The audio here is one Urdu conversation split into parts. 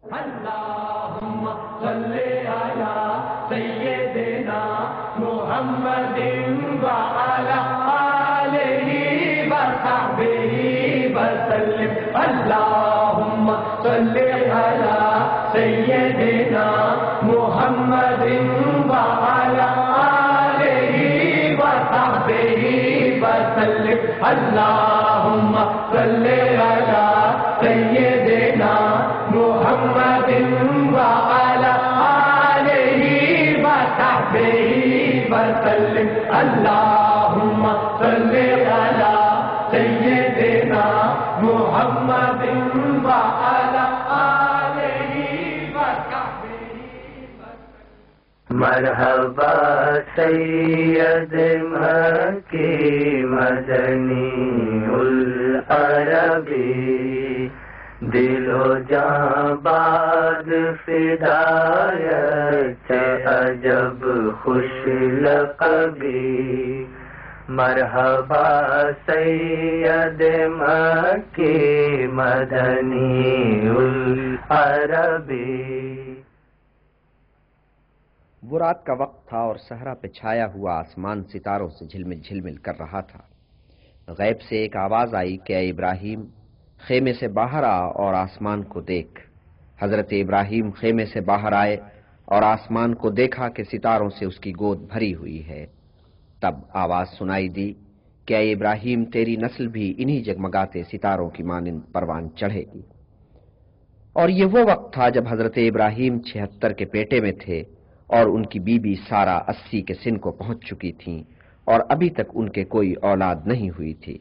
اللهم صل على سيدنا محمد وعلى آله وصحبه وسلم. اللهم صل على سيدنا محمد وعلى آله وصحبه وسلم. اللهم صل على سيدنا محمد وعلى آله وصحبه وسلم. اللهم صل على سيدنا محمد وعلى آله وصحبه وسلم. مرحبا سید مکی مدنی العربی، دل و جاں باد فدایت عجب خوش لقبی. مرحبا سید مکی مدنی العربی. وہ رات کا وقت تھا اور صحرا پہ چھایا ہوا آسمان ستاروں سے جھلمل جھلمل کر رہا تھا. غیب سے ایک آواز آئی کہ اے ابراہیم، خیمے سے باہر آ اور آسمان کو دیکھ. حضرت ابراہیم خیمے سے باہر آئے اور آسمان کو دیکھا کہ ستاروں سے اس کی گود بھری ہوئی ہے. تب آواز سنائی دی کہ اے ابراہیم، تیری نسل بھی انہی جگمگاتے ستاروں کی مانند پروان چڑھے گی. اور یہ وہ وقت تھا جب حضرت ابراہیم 76 کے پیٹے میں تھے اور ان کی بیوی سارہ 80 کے سن کو پہنچ چکی تھیں اور ابھی تک ان کے کوئی اولاد نہیں ہوئی تھی.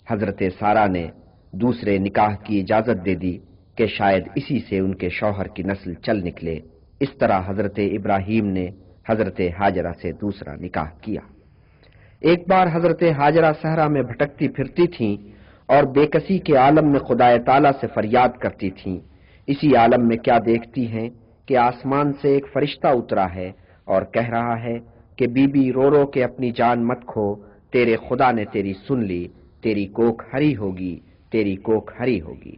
حضرت سارہ نے دوسرے نکاح کی اجازت دے دی کہ شاید اسی سے ان کے شوہر کی نسل چل نکلے. اس طرح حضرت ابراہیم نے حضرت ہاجرہ سے دوسرا نکاح کیا. ایک بار حضرت ہاجرہ صحرا میں بھٹکتی پھرتی تھیں اور بے کسی کے عالم میں خدائے تعالیٰ سے فریاد کرتی تھیں. اسی عالم میں کیا دیکھتی ہیں کہ آسمان سے ایک فرشتہ اترا ہے اور کہہ رہا ہے کہ بی بی رو رو کے اپنی جان مت کھو، تیرے خدا نے تیری سن لی، تیری کوکھ ہری ہوگی، تیری کوکھ ہری ہوگی،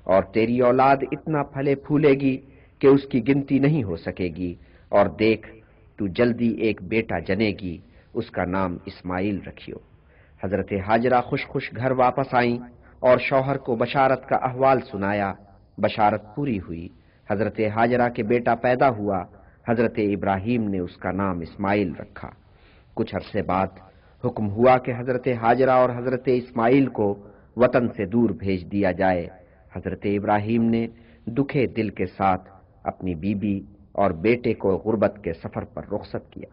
اور تیری اولاد اتنا پھلے پھولے گی کہ اس کی گنتی نہیں ہو سکے گی. اور دیکھ، تو جلدی ایک بیٹا جنے گی، اس کا نام اسماعیل رکھیو. حضرت ہاجرہ خوش خوش گھر واپس آئیں اور شوہر کو بشارت کا احوال سنایا. بشارت پوری ہوئی، حضرت ہاجرہ کے بیٹا پیدا ہوا. حضرت ابراہیم نے اس کا نام اسماعیل رکھا. کچھ عرصے بعد حکم ہوا کہ حضرت ہاجرہ اور حضرت اسماعیل کو وطن سے دور بھیج دیا جائے. حضرت ابراہیم نے دکھے دل کے ساتھ اپنی بیوی اور بیٹے کو غربت کے سفر پر رخصت کیا.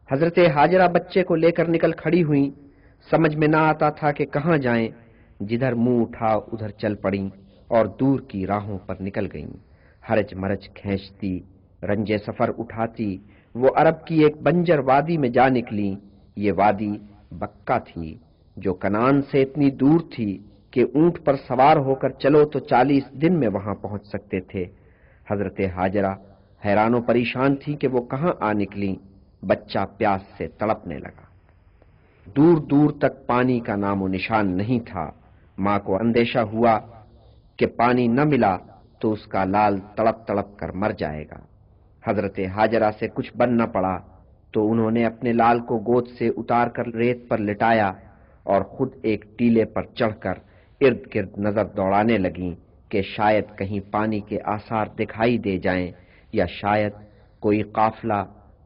حضرت ہاجرہ بچے کو لے کر نکل کھڑی ہوئیں. سمجھ میں نہ آتا تھا کہ کہاں جائیں. جدھر منہ اٹھا ادھر چل پڑیں اور دور کی راہوں پر نکل گئیں. ہرج مرج کھینچتی، رنج سفر اٹھاتی وہ عرب کی ایک بنجر وادی میں جا نکلی. یہ وادی بکہ تھی جو کنعان سے اتنی دور تھی کہ اونٹ پر سوار ہو کر چلو تو 40 دن میں وہاں پہنچ سکتے تھے. حضرت ہاجرہ حیران و پریشان تھی کہ وہ کہاں آ نکلی. بچہ پیاس سے تڑپنے لگا. دور دور تک پانی کا نام و نشان نہیں تھا. ماں کو اندیشہ ہوا کہ پانی نہ ملا تو اس کا لال تڑپ تڑپ کر مر جائے گا. حضرت ہاجرہ سے کچھ بن نہ پڑا تو انہوں نے اپنے لال کو گود سے اتار کر ریت پر لٹایا اور خود ایک ٹیلے پر چڑھ کر ارد گرد نظر دوڑانے لگیں کہ شاید کہیں پانی کے آثار دکھائی دے جائیں یا شاید کوئی قافلہ،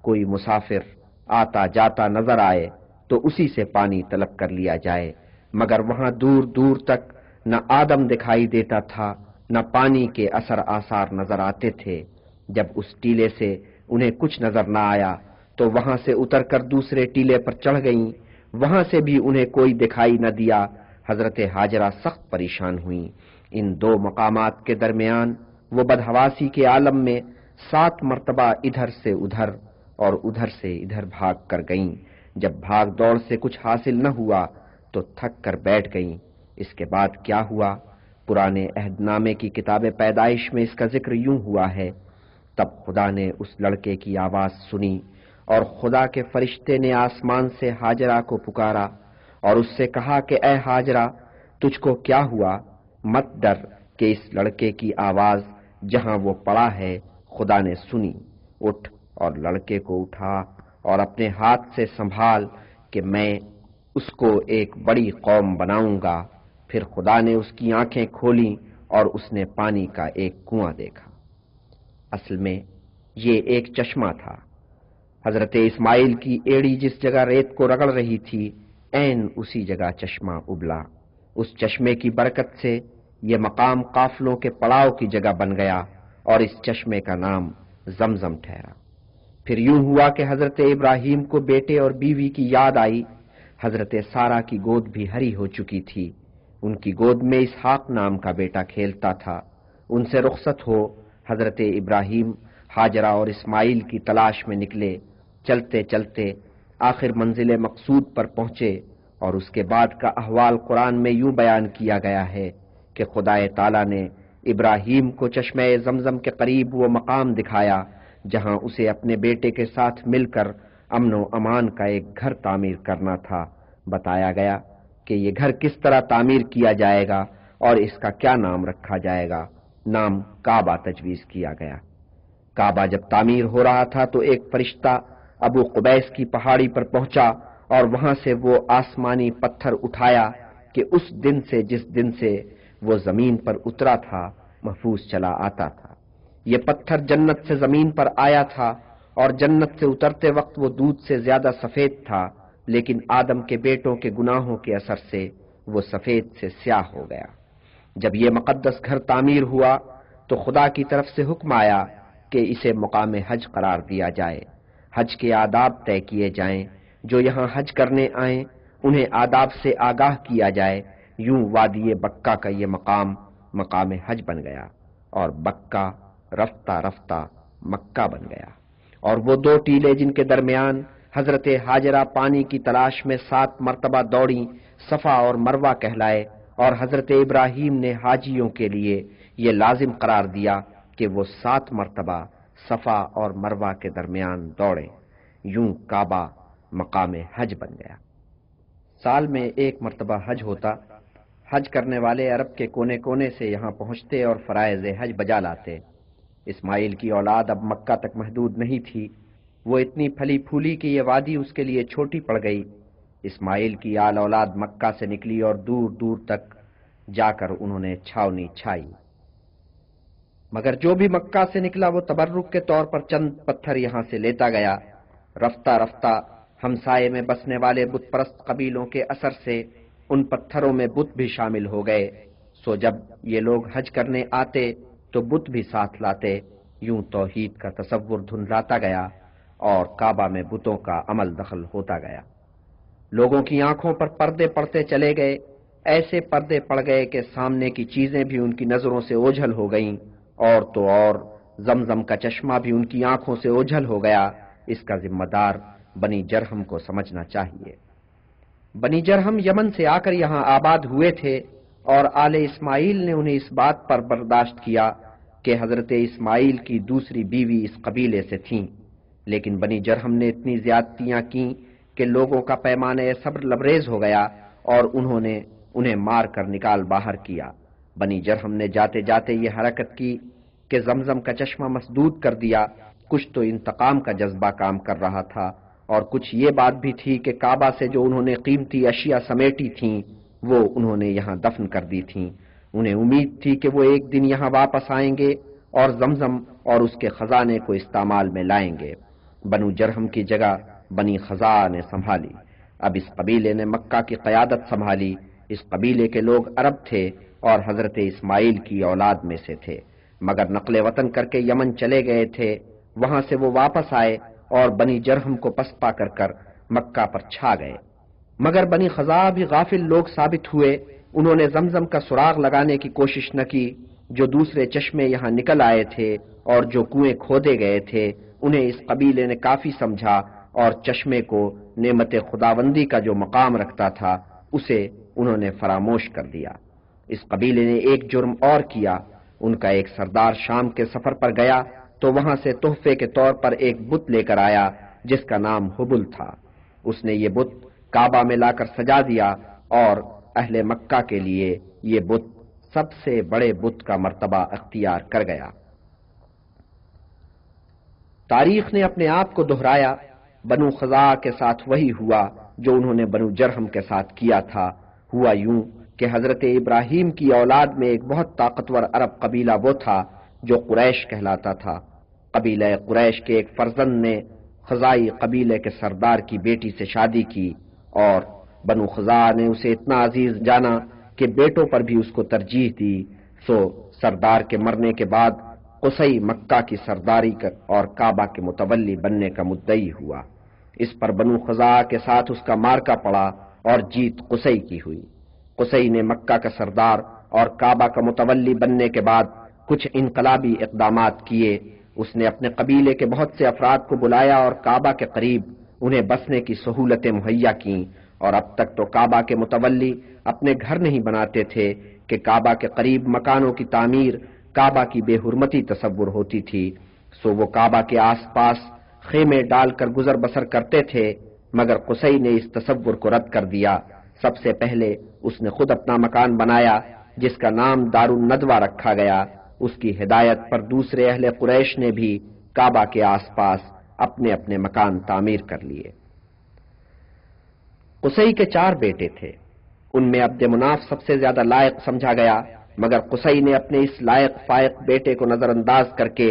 کوئی مسافر آتا جاتا نظر آئے تو اسی سے پانی طلب کر لیا جائے. مگر وہاں دور دور تک نہ آدم دکھائی دیتا تھا، نہ پانی کے اثر آثار نظر آتے تھے. جب اس ٹیلے سے انہیں کچھ نظر نہ آیا تو وہاں سے اتر کر دوسرے ٹیلے پر چڑھ گئیں. وہاں سے بھی انہیں کوئی دکھائی نہ دیا. حضرت ہاجرہ سخت پریشان ہوئیں. ان دو مقامات کے درمیان وہ بدحواسی کے عالم میں 7 مرتبہ ادھر سے ادھر اور ادھر سے ادھر بھاگ کر گئیں. جب بھاگ دوڑ سے کچھ حاصل نہ ہوا تو تھک کر بیٹھ گئیں. اس کے بعد کیا ہوا؟ پرانے عہد نامے کی کتاب پیدائش میں اس کا ذکر یوں ہوا ہے: تب خدا نے اس لڑکے کی آواز سنی اور خدا کے فرشتے نے آسمان سے ہاجرہ کو پکارا اور اس سے کہا کہ اے ہاجرہ، تجھ کو کیا ہوا؟ مت ڈر، کہ اس لڑکے کی آواز جہاں وہ پڑا ہے خدا نے سنی، اٹھ اور لڑکے کو اٹھا اور اپنے ہاتھ سے سنبھال کہ میں اس کو ایک بڑی قوم بناؤں گا۔ پھر خدا نے اس کی آنکھیں کھولیں اور اس نے پانی کا ایک کنواں دیکھا۔ اصل میں یہ ایک چشمہ تھا۔ حضرت اسماعیل کی ایڑی جس جگہ ریت کو رگڑ رہی تھی عین اسی جگہ چشمہ ابلا۔ اس چشمے کی برکت سے یہ مقام قافلوں کے پڑاؤ کی جگہ بن گیا اور اس چشمے کا نام زمزم ٹھہرا۔ پھر یوں ہوا کہ حضرت ابراہیم کو بیٹے اور بیوی کی یاد آئی۔ حضرت سارہ کی گود بھی ہری ہو چکی تھی، ان کی گود میں اسحاق نام کا بیٹا کھیلتا تھا۔ ان سے رخصت ہو حضرت ابراہیم ہاجرہ اور اسماعیل کی تلاش میں نکلے۔ چلتے چلتے آخر منزل مقصود پر پہنچے اور اس کے بعد کا احوال قرآن میں یوں بیان کیا گیا ہے کہ خدا تعالیٰ نے ابراہیم کو چشمہ زمزم کے قریب وہ مقام دکھایا جہاں اسے اپنے بیٹے کے ساتھ مل کر امن و امان کا ایک گھر تعمیر کرنا تھا۔ بتایا گیا کہ یہ گھر کس طرح تعمیر کیا جائے گا اور اس کا کیا نام رکھا جائے گا۔ نام کعبہ تجویز کیا گیا۔ کعبہ جب تعمیر ہو رہا تھا تو ایک فرشتہ ابو قبیس کی پہاڑی پر پہنچا اور وہاں سے وہ آسمانی پتھر اٹھایا کہ اس دن سے جس دن سے وہ زمین پر اترا تھا محفوظ چلا آتا تھا۔ یہ پتھر جنت سے زمین پر آیا تھا اور جنت سے اترتے وقت وہ دودھ سے زیادہ سفید تھا، لیکن آدم کے بیٹوں کے گناہوں کے اثر سے وہ سفید سے سیاہ ہو گیا۔ جب یہ مقدس گھر تعمیر ہوا تو خدا کی طرف سے حکم آیا کہ اسے مقام حج قرار دیا جائے، حج کے آداب طے کیے جائیں، جو یہاں حج کرنے آئیں انہیں آداب سے آگاہ کیا جائے۔ یوں وادی بکہ کا یہ مقام حج بن گیا اور بکہ رفتہ رفتہ مکہ بن گیا۔ اور وہ دو ٹیلے جن کے درمیان حضرت ہاجرہ پانی کی تلاش میں 7 مرتبہ دوڑیں صفا اور مروہ کہلائے، اور حضرت ابراہیم نے حاجیوں کے لیے یہ لازم قرار دیا کہ وہ 7 مرتبہ صفا اور مروہ کے درمیان دوڑیں۔ یوں کعبہ مقام حج بن گیا۔ سال میں 1 مرتبہ حج ہوتا۔ حج کرنے والے عرب کے کونے کونے سے یہاں پہنچتے اور فرائض حج بجا لاتے۔ اسماعیل کی اولاد اب مکہ تک محدود نہیں تھی، وہ اتنی پھلی پھولی کہ یہ وادی اس کے لیے چھوٹی پڑ گئی۔ اسماعیل کی آل اولاد مکہ سے نکلی اور دور دور تک جا کر انہوں نے چھاونی چھائی، مگر جو بھی مکہ سے نکلا وہ تبرک کے طور پر چند پتھر یہاں سے لیتا گیا۔ رفتہ رفتہ ہمسائے میں بسنے والے بت پرست قبیلوں کے اثر سے ان پتھروں میں بت بھی شامل ہو گئے، سو جب یہ لوگ حج کرنے آتے تو بت بھی ساتھ لاتے۔ یوں توحید کا تصور دھندلاتا گیا اور کعبہ میں بتوں کا عمل دخل ہوتا گیا۔ لوگوں کی آنکھوں پر پردے پڑتے چلے گئے، ایسے پردے پڑ گئے کہ سامنے کی چیزیں بھی ان کی نظروں سے اوجھل ہو گئیں، اور تو اور زمزم کا چشمہ بھی ان کی آنکھوں سے اوجھل ہو گیا۔ اس کا ذمہ دار بنی جرہم کو سمجھنا چاہیے۔ بنی جرہم یمن سے آ کر یہاں آباد ہوئے تھے اور آل اسماعیل نے انہیں اس بات پر برداشت کیا کہ حضرت اسماعیل کی دوسری بیوی اس قبیلے سے تھیں، لیکن بنی جرہم نے اتنی زیادتیاں کیں کہ لوگوں کا پیمانہ صبر لبریز ہو گیا اور انہوں نے انہیں مار کر نکال باہر کیا۔ بنی جرہم نے جاتے جاتے یہ حرکت کی کہ زمزم کا چشمہ مسدود کر دیا۔ کچھ تو انتقام کا جذبہ کام کر رہا تھا اور کچھ یہ بات بھی تھی کہ کعبہ سے جو انہوں نے قیمتی اشیاء سمیٹی تھیں وہ انہوں نے یہاں دفن کر دی تھیں۔ انہیں امید تھی کہ وہ ایک دن یہاں واپس آئیں گے اور زمزم اور اس کے خزانے کو استعمال میں لائیں گے۔ بنو جرہم کی جگہ بنی خزاع نے سنبھالی۔ اب اس قبیلے نے مکہ کی قیادت سنبھالی۔ اس قبیلے کے لوگ عرب تھے اور حضرت اسماعیل کی اولاد میں سے تھے، مگر نقل وطن کر کے یمن چلے گئے تھے۔ وہاں سے وہ واپس آئے اور بنی جرہم کو پسپا کر مکہ پر چھا گئے، مگر بنی خزاع بھی غافل لوگ ثابت ہوئے۔ انہوں نے زمزم کا سراغ لگانے کی کوشش نہ کی۔ جو دوسرے چشمے یہاں نکل آئے تھے اور جو کنویں کھودے گئے تھے انہیں اس قبیلے نے کافی سمجھا اور چشمے کو نعمت خداوندی کا جو مقام رکھتا تھا اسے انہوں نے فراموش کر دیا۔ اس قبیلے نے ایک جرم اور کیا۔ ان کا ایک سردار شام کے سفر پر گیا تو وہاں سے تحفے کے طور پر ایک بت لے کر آیا جس کا نام حبل تھا۔ اس نے یہ بت کعبہ میں لا کر سجا دیا اور اہل مکہ کے لیے یہ بت سب سے بڑے بت کا مرتبہ اختیار کر گیا۔ تاریخ نے اپنے آپ کو دہرایا، بنو خزاعہ کے ساتھ وہی ہوا جو انہوں نے بنو جرہم کے ساتھ کیا تھا۔ ہوا یوں کہ حضرت ابراہیم کی اولاد میں ایک بہت طاقتور عرب قبیلہ وہ تھا جو قریش کہلاتا تھا۔ قبیلہ قریش کے ایک فرزند نے خزاعی قبیلے کے سردار کی بیٹی سے شادی کی، اور بنو خزاعہ نے اسے اتنا عزیز جانا کہ بیٹوں پر بھی اس کو ترجیح دی، سو سردار کے مرنے کے بعد قصی مکہ کی سرداری اور کعبہ کے متولی بننے کا مدعی ہوا۔ اس پر بنو خزاعہ کے ساتھ اس کا مارکا پڑا اور جیت قصی کی ہوئی۔ قصی نے مکہ کا سردار اور کعبہ کا متولی بننے کے بعد کچھ انقلابی اقدامات کیے۔ اس نے اپنے قبیلے کے بہت سے افراد کو بلایا اور کعبہ کے قریب انہیں بسنے کی سہولتیں مہیا کیں، اور اب تک تو کعبہ کے متولی اپنے گھر نہیں بناتے تھے کہ کعبہ کے قریب مکانوں کی تعمیر کعبہ کی بے حرمتی تصور ہوتی تھی، سو وہ کعبہ کے آس پاس خیمے ڈال کر گزر بسر کرتے تھے، مگر قصی نے اس تصور کو رد کر دیا۔ سب سے پہلے اس نے خود اپنا مکان بنایا جس کا نام دار الندوہ رکھا گیا۔ اس کی ہدایت پر دوسرے اہل قریش نے بھی کعبہ کے آس پاس اپنے اپنے مکان تعمیر کر لیے۔ قصی کے 4 بیٹے تھے، ان میں عبد مناف سب سے زیادہ لائق سمجھا گیا، مگر قصی نے اپنے اس لائق فائق بیٹے کو نظر انداز کر کے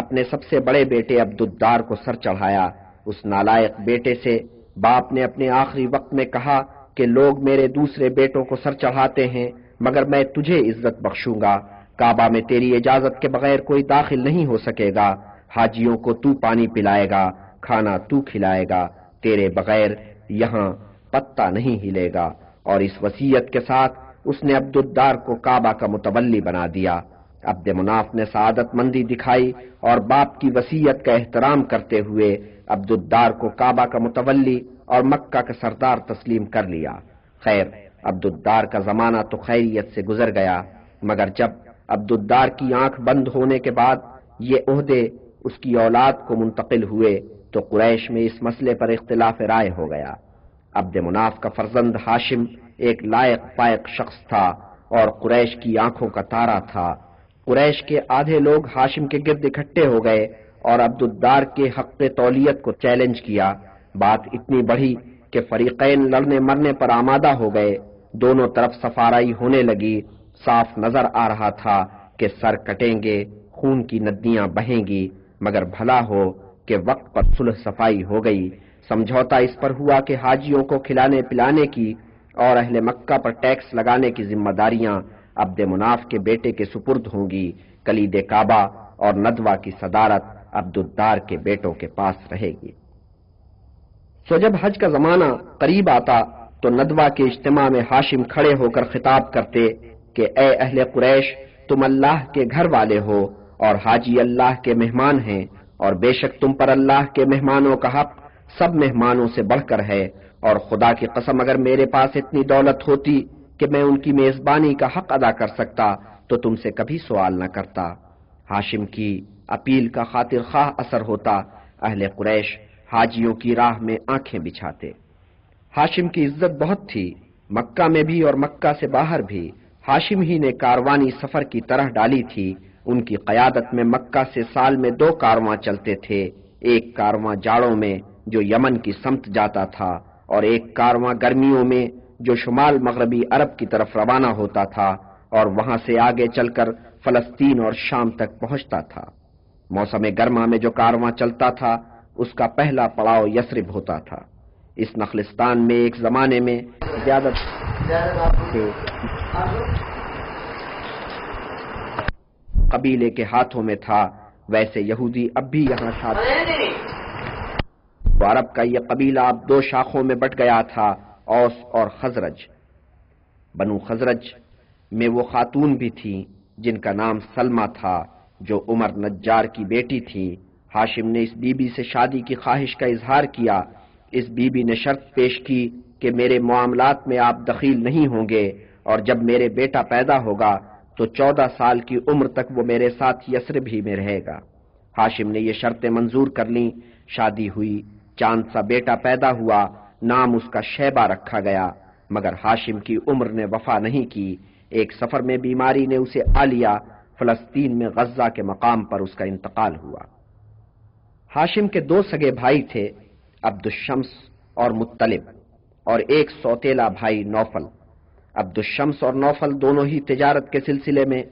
اپنے سب سے بڑے بیٹے عبدالدار کو سر چڑھایا۔ اس نالائق بیٹے سے باپ نے اپنے آخری وقت میں کہا کہ لوگ میرے دوسرے بیٹوں کو سر چڑھاتے ہیں، مگر میں تجھے عزت بخشوں گا۔ کعبہ میں تیری اجازت کے بغیر کوئی داخل نہیں ہو سکے گا، حاجیوں کو تو پانی پلائے گا، کھانا تو کھلائے گا، تیرے بغیر یہاں پتہ نہیں ہلے گا۔ اور اس وصیت کے ساتھ اس نے عبدالدار کو کعبہ کا متولی بنا دیا۔ عبد مناف نے سعادت مندی دکھائی اور باپ کی وصیت کا احترام کرتے ہوئے عبدالدار کو کعبہ کا متولی اور مکہ کا سردار تسلیم کر لیا۔ خیر، عبدالدار کا زمانہ تو خیریت سے گزر گیا، مگر جب عبدالدار کی آنکھ بند ہونے کے بعد یہ عہدے اس کی اولاد کو منتقل ہوئے تو قریش میں اس مسئلے پر اختلاف رائے ہو گیا۔ عبد مناف کا فرزند ہاشم ایک لائق فائق شخص تھا اور قریش کی آنکھوں کا تارا تھا۔ قریش کے آدھے لوگ ہاشم کے گرد اکٹھے ہو گئے اور عبدالدار کے حق تولیت کو چیلنج کیا۔ بات اتنی بڑھی کہ فریقین لڑنے مرنے پر آمادہ ہو گئے، دونوں طرف سفارائی ہونے لگی۔ صاف نظر آ رہا تھا کہ سر کٹیں گے، خون کی ندیاں بہیں گی، مگر بھلا ہو کہ وقت پر صلح صفائی ہو گئی۔ سمجھوتا اس پر ہوا کہ حاجیوں کو کھلانے پلانے کی اور اہل مکہ پر ٹیکس لگانے کی ذمہ داریاں عبد مناف کے بیٹے کے سپرد ہوں گی، کلید کعبہ اور ندوہ کی صدارت عبدالدار کے بیٹوں کے پاس رہے گی۔ سو جب حج کا زمانہ قریب آتا تو ندوہ کے اجتماع میں ہاشم کھڑے ہو کر خطاب کرتے کہ اے اہل قریش، تم اللہ کے گھر والے ہو اور حاجی اللہ کے مہمان ہیں، اور بے شک تم پر اللہ کے مہمانوں کا حق سب مہمانوں سے بڑھ کر ہے، اور خدا کی قسم اگر میرے پاس اتنی دولت ہوتی کہ میں ان کی میزبانی کا حق ادا کر سکتا تو تم سے کبھی سوال نہ کرتا۔ ہاشم کی اپیل کا خاطر خواہ اثر ہوتا، اہل قریش حاجیوں کی راہ میں آنکھیں بچھاتے۔ ہاشم کی عزت بہت تھی، مکہ میں بھی اور مکہ سے باہر بھی۔ ہاشم ہی نے کاروانی سفر کی طرح ڈالی تھی۔ ان کی قیادت میں مکہ سے سال میں 2 کارواں چلتے تھے، ایک کارواں جاڑوں میں جو یمن کی سمت جاتا تھا اور ایک کارواں گرمیوں میں جو شمال مغربی عرب کی طرف روانہ ہوتا تھا اور وہاں سے آگے چل کر فلسطین اور شام تک پہنچتا تھا۔ موسم گرما میں جو کارواں چلتا تھا اس کا پہلا پڑاؤ یثرب ہوتا تھا۔ اس نخلستان میں ایک زمانے میں زیادہ قبیلے کے ہاتھوں میں تھا، ویسے یہودی اب بھی یہاں شادی۔ عرب کا یہ قبیلہ اب 2 شاخوں میں بٹ گیا تھا، اوس اور خزرج۔ بنو خزرج میں وہ خاتون بھی تھی جن کا نام سلمہ تھا، جو عمر نجار کی بیٹی تھی۔ ہاشم نے اس بی بی سے شادی کی خواہش کا اظہار کیا۔ اس بی بی نے شرط پیش کی کہ میرے معاملات میں آپ دخیل نہیں ہوں گے، اور جب میرے بیٹا پیدا ہوگا تو 14 سال کی عمر تک وہ میرے ساتھ یثرب ہی میں رہے گا۔ ہاشم نے یہ شرطیں منظور کر لیں، شادی ہوئی، چاند سا بیٹا پیدا ہوا، نام اس کا شیبہ رکھا گیا، مگر ہاشم کی عمر نے وفا نہیں کی۔ ایک سفر میں بیماری نے اسے آ لیا، فلسطین میں غزہ کے مقام پر اس کا انتقال ہوا۔ ہاشم کے دو سگے بھائی تھے، عبد الشمس اور مطلب، اور ایک سوتیلا بھائی نوفل۔ عبد الشمس اور نوفل دونوں ہی تجارت کے سلسلے میں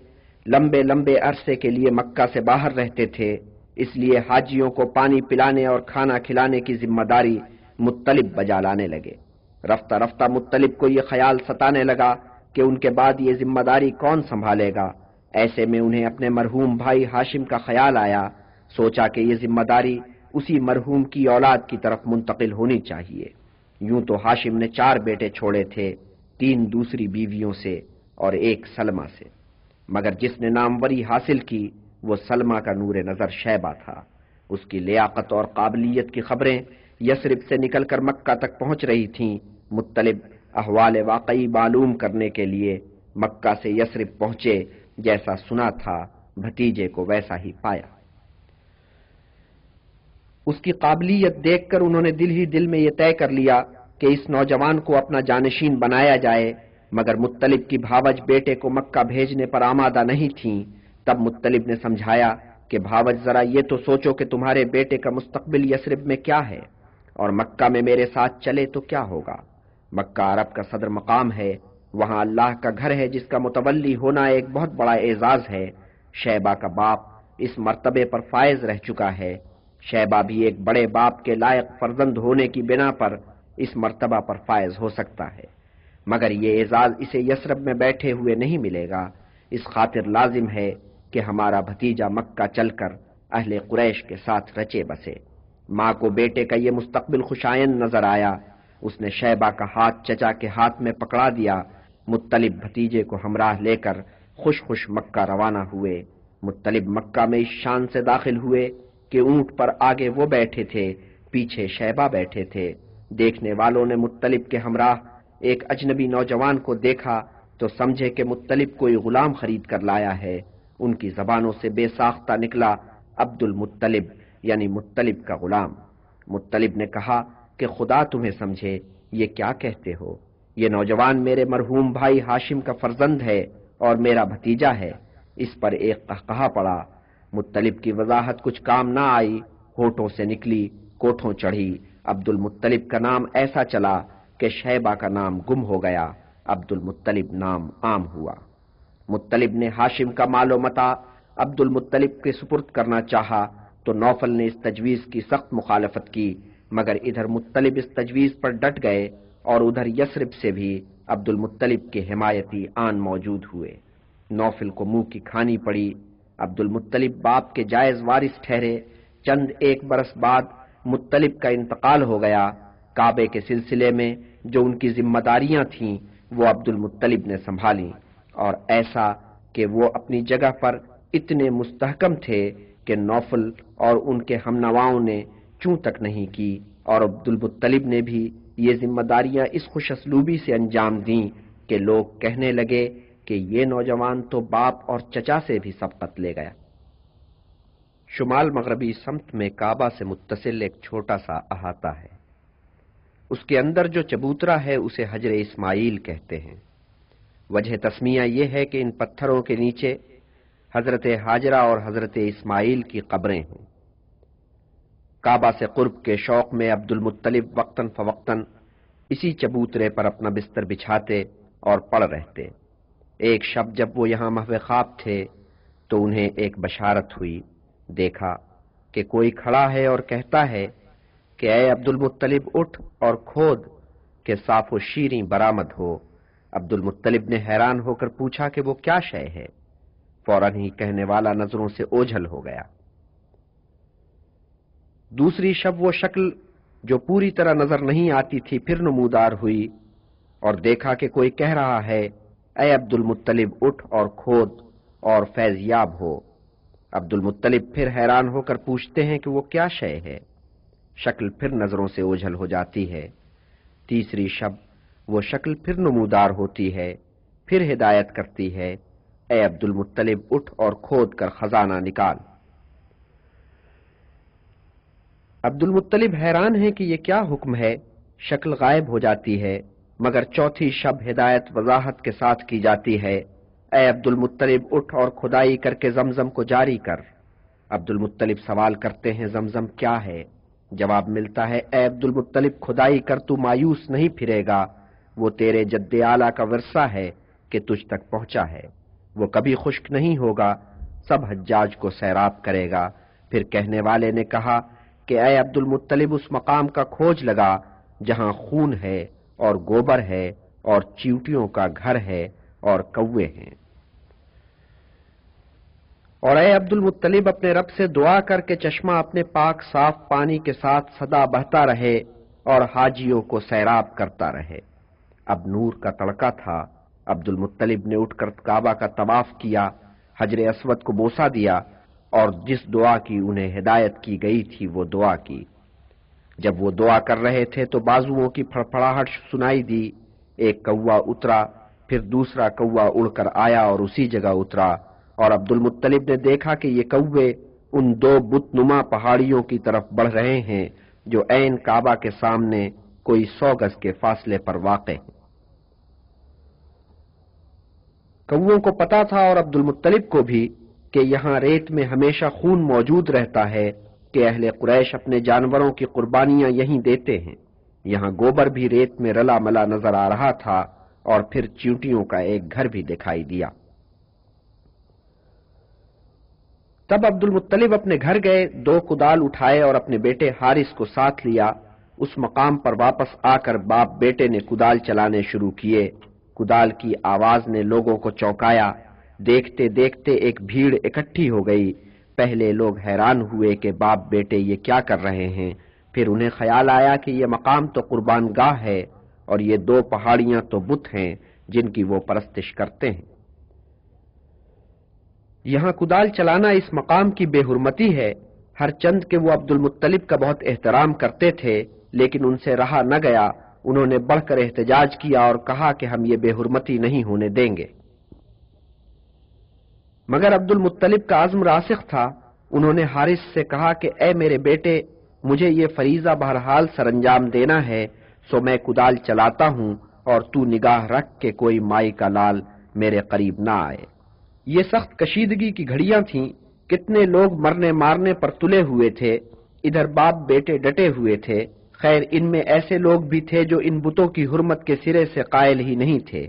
لمبے لمبے عرصے کے لیے مکہ سے باہر رہتے تھے، اس لیے حاجیوں کو پانی پلانے اور کھانا کھلانے کی ذمہ داری مطلب بجا لانے لگے۔ رفتہ رفتہ مطلب کو یہ خیال ستانے لگا کہ ان کے بعد یہ ذمہ داری کون سنبھالے گا۔ ایسے میں انہیں اپنے مرحوم بھائی ہاشم کا خیال آیا، سوچا کہ یہ ذمہ داری اسی مرحوم کی اولاد کی طرف منتقل ہونی چاہیے۔ یوں تو ہاشم نے 4 بیٹے چھوڑے تھے، 3 دوسری بیویوں سے اور 1 سلمہ سے، مگر جس نے ناموری حاصل کی وہ سلمہ کا نور نظر شیبہ تھا۔ اس کی لیاقت اور قابلیت کی خبریں یثرب سے نکل کر مکہ تک پہنچ رہی تھیں۔ مطلب احوال واقعی معلوم کرنے کے لیے مکہ سے یثرب پہنچے، جیسا سنا تھا بھتیجے کو ویسا ہی پایا۔ اس کی قابلیت دیکھ کر انہوں نے دل ہی دل میں یہ طے کر لیا کہ اس نوجوان کو اپنا جانشین بنایا جائے، مگر مطلب کی بھاوج بیٹے کو مکہ بھیجنے پر آمادہ نہیں تھیں۔ تب مطلب نے سمجھایا کہ بھاوج ذرا یہ تو سوچو کہ تمہارے بیٹے کا مستقبل یثرب میں کیا ہے، اور مکہ میں میرے ساتھ چلے تو کیا ہوگا۔ مکہ عرب کا صدر مقام ہے، وہاں اللہ کا گھر ہے جس کا متولی ہونا ایک بہت بڑا اعزاز ہے۔ شیبہ کا باپ اس مرتبے پر فائز رہ چکا ہے، شیبہ بھی ایک بڑے باپ کے لائق فرزند ہونے کی بنا پر اس مرتبہ پر فائز ہو سکتا ہے، مگر یہ اعزاز اسے یثرب میں بیٹھے ہوئے نہیں ملے گا۔ اس خاطر لازم ہے کہ ہمارا بھتیجا مکہ چل کر اہل قریش کے ساتھ رچے بسے۔ ماں کو بیٹے کا یہ مستقبل خوشائند نظر آیا، اس نے شیبہ کا ہاتھ چچا کے ہاتھ میں پکڑا دیا۔ مطلب بھتیجے کو ہمراہ لے کر خوش خوش مکہ روانہ ہوئے۔ مطلب مکہ میں اس شان سے داخل ہوئے کہ اونٹ پر آگے وہ بیٹھے تھے، پیچھے شیبہ بیٹھے تھے۔ دیکھنے والوں نے مطلب کے ہمراہ ایک اجنبی نوجوان کو دیکھا تو سمجھے کہ مطلب کوئی غلام خرید کر لایا ہے۔ ان کی زبانوں سے بے ساختہ نکلا عبد المطلب، یعنی مطلب کا غلام۔ مطلب نے کہا کہ خدا تمہیں سمجھے، یہ کیا کہتے ہو؟ یہ نوجوان میرے مرحوم بھائی ہاشم کا فرزند ہے اور میرا بھتیجا ہے۔ اس پر ایک قہقہا پڑا۔ مطلب کی وضاحت کچھ کام نہ آئی، ہونٹوں سے نکلی، کوٹھوں چڑھی۔ عبد المطلب کا نام ایسا چلا کہ شیبہ کا نام گم ہو گیا، عبد المطلب نام عام ہوا۔ مطلب نے ہاشم کا مال و متاع عبد المطلب کے سپرد کرنا چاہا تو نوفل نے اس تجویز کی سخت مخالفت کی، مگر ادھر مطلب اس تجویز پر ڈٹ گئے اور ادھر یثرب سے بھی عبد المطلب کے حمایتی آن موجود ہوئے۔ نوفل کو منہ کی کھانی پڑی۔ عبد المطلب باپ کے جائز وارث ٹھہرے۔ چند 1 برس بعد مطلب کا انتقال ہو گیا۔ کعبے کے سلسلے میں جو ان کی ذمہ داریاں تھیں وہ عبد المطلب نے سنبھالیں، اور ایسا کہ وہ اپنی جگہ پر اتنے مستحکم تھے کہ نوفل اور ان کے ہم نواؤں نے چوں تک نہیں کی، اور عبد المطلب نے بھی یہ ذمہ داریاں اس خوش اسلوبی سے انجام دیں کہ لوگ کہنے لگے کہ یہ نوجوان تو باپ اور چچا سے بھی سبقت لے گیا۔ شمال مغربی سمت میں کعبہ سے متصل ایک چھوٹا سا احاطہ ہے۔ اس کے اندر جو چبوترا ہے اسے حجر اسماعیل کہتے ہیں۔ وجہ تسمیہ یہ ہے کہ ان پتھروں کے نیچے حضرت ہاجرہ اور حضرت اسماعیل کی قبریں ہیں۔ کعبہ سے قرب کے شوق میں عبد المطلب وقتاً فوقتاً اسی چبوترے پر اپنا بستر بچھاتے اور پڑ رہتے۔ ایک شب جب وہ یہاں محو خواب تھے تو انہیں ایک بشارت ہوئی۔ دیکھا کہ کوئی کھڑا ہے اور کہتا ہے کہ اے عبد المطلب اٹھ اور کھود کہ صاف و شیریں برآمد ہو۔ عبد المطلب نے حیران ہو کر پوچھا کہ وہ کیا شے ہے؟ فوراً ہی کہنے والا نظروں سے اوجھل ہو گیا۔ دوسری شب وہ شکل جو پوری طرح نظر نہیں آتی تھی پھر نمودار ہوئی، اور دیکھا کہ کوئی کہہ رہا ہے اے عبد المطلب اٹھ اور کھود اور فیض یاب ہو۔ عبد المطلب پھر حیران ہو کر پوچھتے ہیں کہ وہ کیا شے ہے؟ شکل پھر نظروں سے اوجھل ہو جاتی ہے۔ تیسری شب وہ شکل پھر نمودار ہوتی ہے، پھر ہدایت کرتی ہے اے عبد المطلب اٹھ اور کھود کر خزانہ نکال۔ عبد المطلب حیران ہے کہ یہ کیا حکم ہے، شکل غائب ہو جاتی ہے، مگر چوتھی شب ہدایت وضاحت کے ساتھ کی جاتی ہے، اے عبد المطلب اٹھ اور کھدائی کر کے زمزم کو جاری کر۔ عبد المطلب سوال کرتے ہیں زمزم کیا ہے؟ جواب ملتا ہے اے عبد المطلب کھدائی کر، تو مایوس نہیں پھرے گا، وہ تیرے جد اعلیٰ کا ورثہ ہے کہ تجھ تک پہنچا ہے، وہ کبھی خشک نہیں ہوگا، سب حجاج کو سیراب کرے گا۔ پھر کہنے والے نے کہا کہ اے عبد المطلب اس مقام کا کھوج لگا جہاں خون ہے اور گوبر ہے اور چیونٹیوں کا گھر ہے اور کوے ہیں، اور اے عبد المطلب اپنے رب سے دعا کر کے چشمہ اپنے پاک صاف پانی کے ساتھ سدا بہتا رہے اور حاجیوں کو سیراب کرتا رہے۔ اب نور کا تڑکا تھا، عبد المطلب نے اٹھ کر کعبہ کا طواف کیا، حجر اسود کو بوسہ دیا اور جس دعا کی انہیں ہدایت کی گئی تھی وہ دعا کی۔ جب وہ دعا کر رہے تھے تو بازوؤں کی پھڑپھڑاہٹ سنائی دی، ایک کوا اترا، پھر دوسرا کوا اڑ کر آیا اور اسی جگہ اترا، اور عبد المطلب نے دیکھا کہ یہ کوے ان دو بت نما پہاڑیوں کی طرف بڑھ رہے ہیں جو عین کعبہ کے سامنے کوئی 100 گز کے فاصلے پر واقع ہیں۔ کووں کو پتا تھا اور عبد المطلب کو بھی کہ یہاں ریت میں ہمیشہ خون موجود رہتا ہے، کہ اہل قریش اپنے جانوروں کی قربانیاں یہیں دیتے ہیں۔ یہاں گوبر بھی ریت میں رلا ملا نظر آ رہا تھا اور پھر چیونٹیوں کا ایک گھر بھی دکھائی دیا۔ تب عبد المطلب اپنے گھر گئے، 2 کدال اٹھائے اور اپنے بیٹے حارث کو ساتھ لیا۔ اس مقام پر واپس آ کر باپ بیٹے نے کدال چلانے شروع کیے۔ کدال کی آواز نے لوگوں کو چونکایا، دیکھتے دیکھتے ایک بھیڑ اکٹھی ہو گئی۔ پہلے لوگ حیران ہوئے کہ باپ بیٹے یہ کیا کر رہے ہیں، پھر انہیں خیال آیا کہ یہ مقام تو قربان گاہ ہے اور یہ 2 پہاڑیاں تو بت ہیں جن کی وہ پرستش کرتے ہیں۔ یہاں کدال چلانا اس مقام کی بے حرمتی ہے، ہر چند کہ وہ عبد المطلب کا بہت احترام کرتے تھے، لیکن ان سے رہا نہ گیا، انہوں نے بڑھ کر احتجاج کیا اور کہا کہ ہم یہ بے حرمتی نہیں ہونے دیں گے۔ مگر عبد المطلب کا عزم راسخ تھا، انہوں نے حارث سے کہا کہ اے میرے بیٹے، مجھے یہ فریضہ بہرحال سر انجام دینا ہے، سو میں کدال چلاتا ہوں اور تو نگاہ رکھ کہ کوئی مائی کا لال میرے قریب نہ آئے۔ یہ سخت کشیدگی کی گھڑیاں تھیں، کتنے لوگ مرنے مارنے پر تلے ہوئے تھے، ادھر باپ بیٹے ڈٹے ہوئے تھے۔ خیر ان میں ایسے لوگ بھی تھے جو ان بتوں کی حرمت کے سرے سے قائل ہی نہیں تھے۔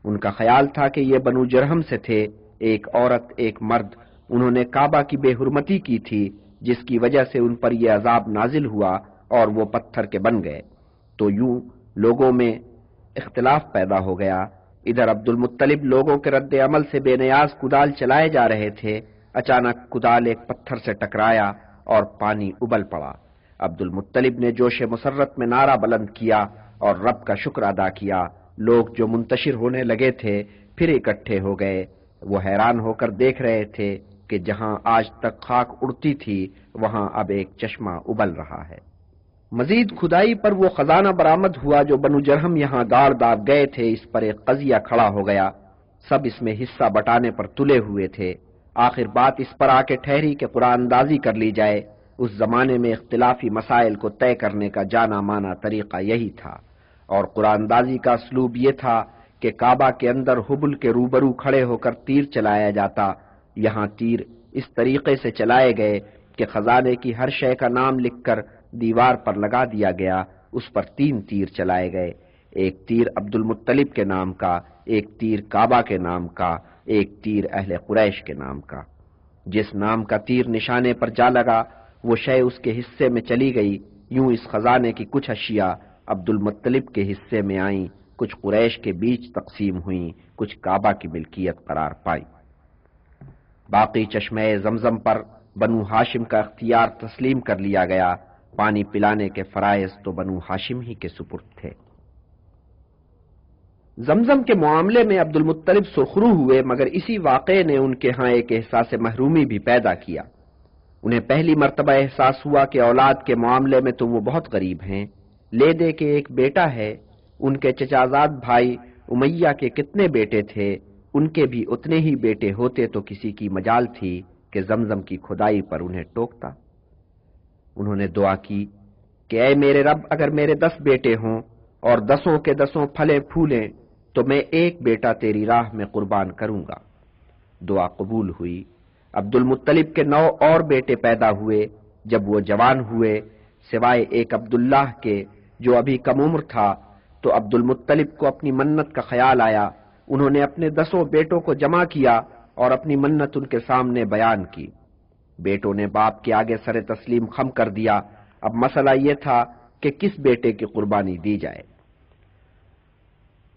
ان کا خیال تھا کہ یہ بنو جرہم سے تھے، ایک عورت ایک مرد، انہوں نے کعبہ کی بے حرمتی کی تھی جس کی وجہ سے ان پر یہ عذاب نازل ہوا اور وہ پتھر کے بن گئے۔ تو یوں لوگوں میں اختلاف پیدا ہو گیا۔ ادھر عبد المطلب لوگوں کے رد عمل سے بے نیاز کدال چلائے جا رہے تھے، اچانک کدال ایک پتھر سے ٹکرایا اور پانی ابل پڑا۔ عبد المطلب نے جوش مسرت میں نعرہ بلند کیا اور رب کا شکر ادا کیا۔ لوگ جو منتشر ہونے لگے تھے پھر اکٹھے ہو گئے، وہ حیران ہو کر دیکھ رہے تھے کہ جہاں آج تک خاک اڑتی تھی وہاں اب ایک چشمہ ابل رہا ہے۔ مزید کھدائی پر وہ خزانہ برآمد ہوا جو بنو جرہم یہاں گاڑ داغ گئے تھے، اس پر ایک قضیہ کھڑا ہو گیا، سب اس میں حصہ بٹانے پر تلے ہوئے تھے۔ آخر بات اس پر آ کے ٹھہری کہ قرآن اندازی کر لی جائے۔ اس زمانے میں اختلافی مسائل کو طے کرنے کا جانا مانا طریقہ یہی تھا، اور قرآن اندازی کا اسلوب یہ تھا کہ کعبہ کے اندر حبل کے روبرو کھڑے ہو کر تیر چلایا جاتا۔ یہاں تیر اس طریقے سے چلائے گئے کہ خزانے کی ہر شے کا نام لکھ کر دیوار پر لگا دیا گیا، اس پر 3 تیر چلائے گئے، ایک تیر عبد المطلب کے نام کا، ایک تیر کعبہ کے نام کا، ایک تیر اہل قریش کے نام کا۔ جس نام کا تیر نشانے پر جا لگا وہ شے اس کے حصے میں چلی گئی۔ یوں اس خزانے کی کچھ اشیاء عبد المطلب کے حصے میں آئیں، کچھ قریش کے بیچ تقسیم ہوئیں، کچھ کعبہ کی ملکیت قرار پائی۔ باقی چشمہ زمزم پر بنو ہاشم کا اختیار تسلیم کر لیا گیا، پانی پلانے کے فرائض تو بنو ہاشم ہی کے سپرد تھے۔ زمزم کے معاملے میں عبد المطلب سرخرو ہوئے، مگر اسی واقعے نے ان کے ہاں ایک احساس محرومی بھی پیدا کیا۔ انہیں پہلی مرتبہ احساس ہوا کہ اولاد کے معاملے میں تو وہ بہت غریب ہیں، لے دے کے ایک بیٹا ہے، ان کے چچازاد بھائی امیہ کے کتنے بیٹے تھے، ان کے بھی اتنے ہی بیٹے ہوتے تو کسی کی مجال تھی کہ زمزم کی کھدائی پر انہیں ٹوکتا۔ انہوں نے دعا کی کہ اے میرے رب، اگر میرے 10 بیٹے ہوں اور 10 کے 10 پھلے پھولیں تو میں ایک بیٹا تیری راہ میں قربان کروں گا۔ دعا قبول ہوئی۔ عبد المطلب کے 9 اور بیٹے پیدا ہوئے۔ جب وہ جوان ہوئے، سوائے ایک عبداللہ کے جو ابھی کم عمر تھا، تو عبد المطلب کو اپنی منت کا خیال آیا۔ انہوں نے اپنے 10 بیٹوں کو جمع کیا اور اپنی منت ان کے سامنے بیان کی۔ بیٹوں نے باپ کے آگے سر تسلیم خم کر دیا۔ اب مسئلہ یہ تھا کہ کس بیٹے کی قربانی دی جائے۔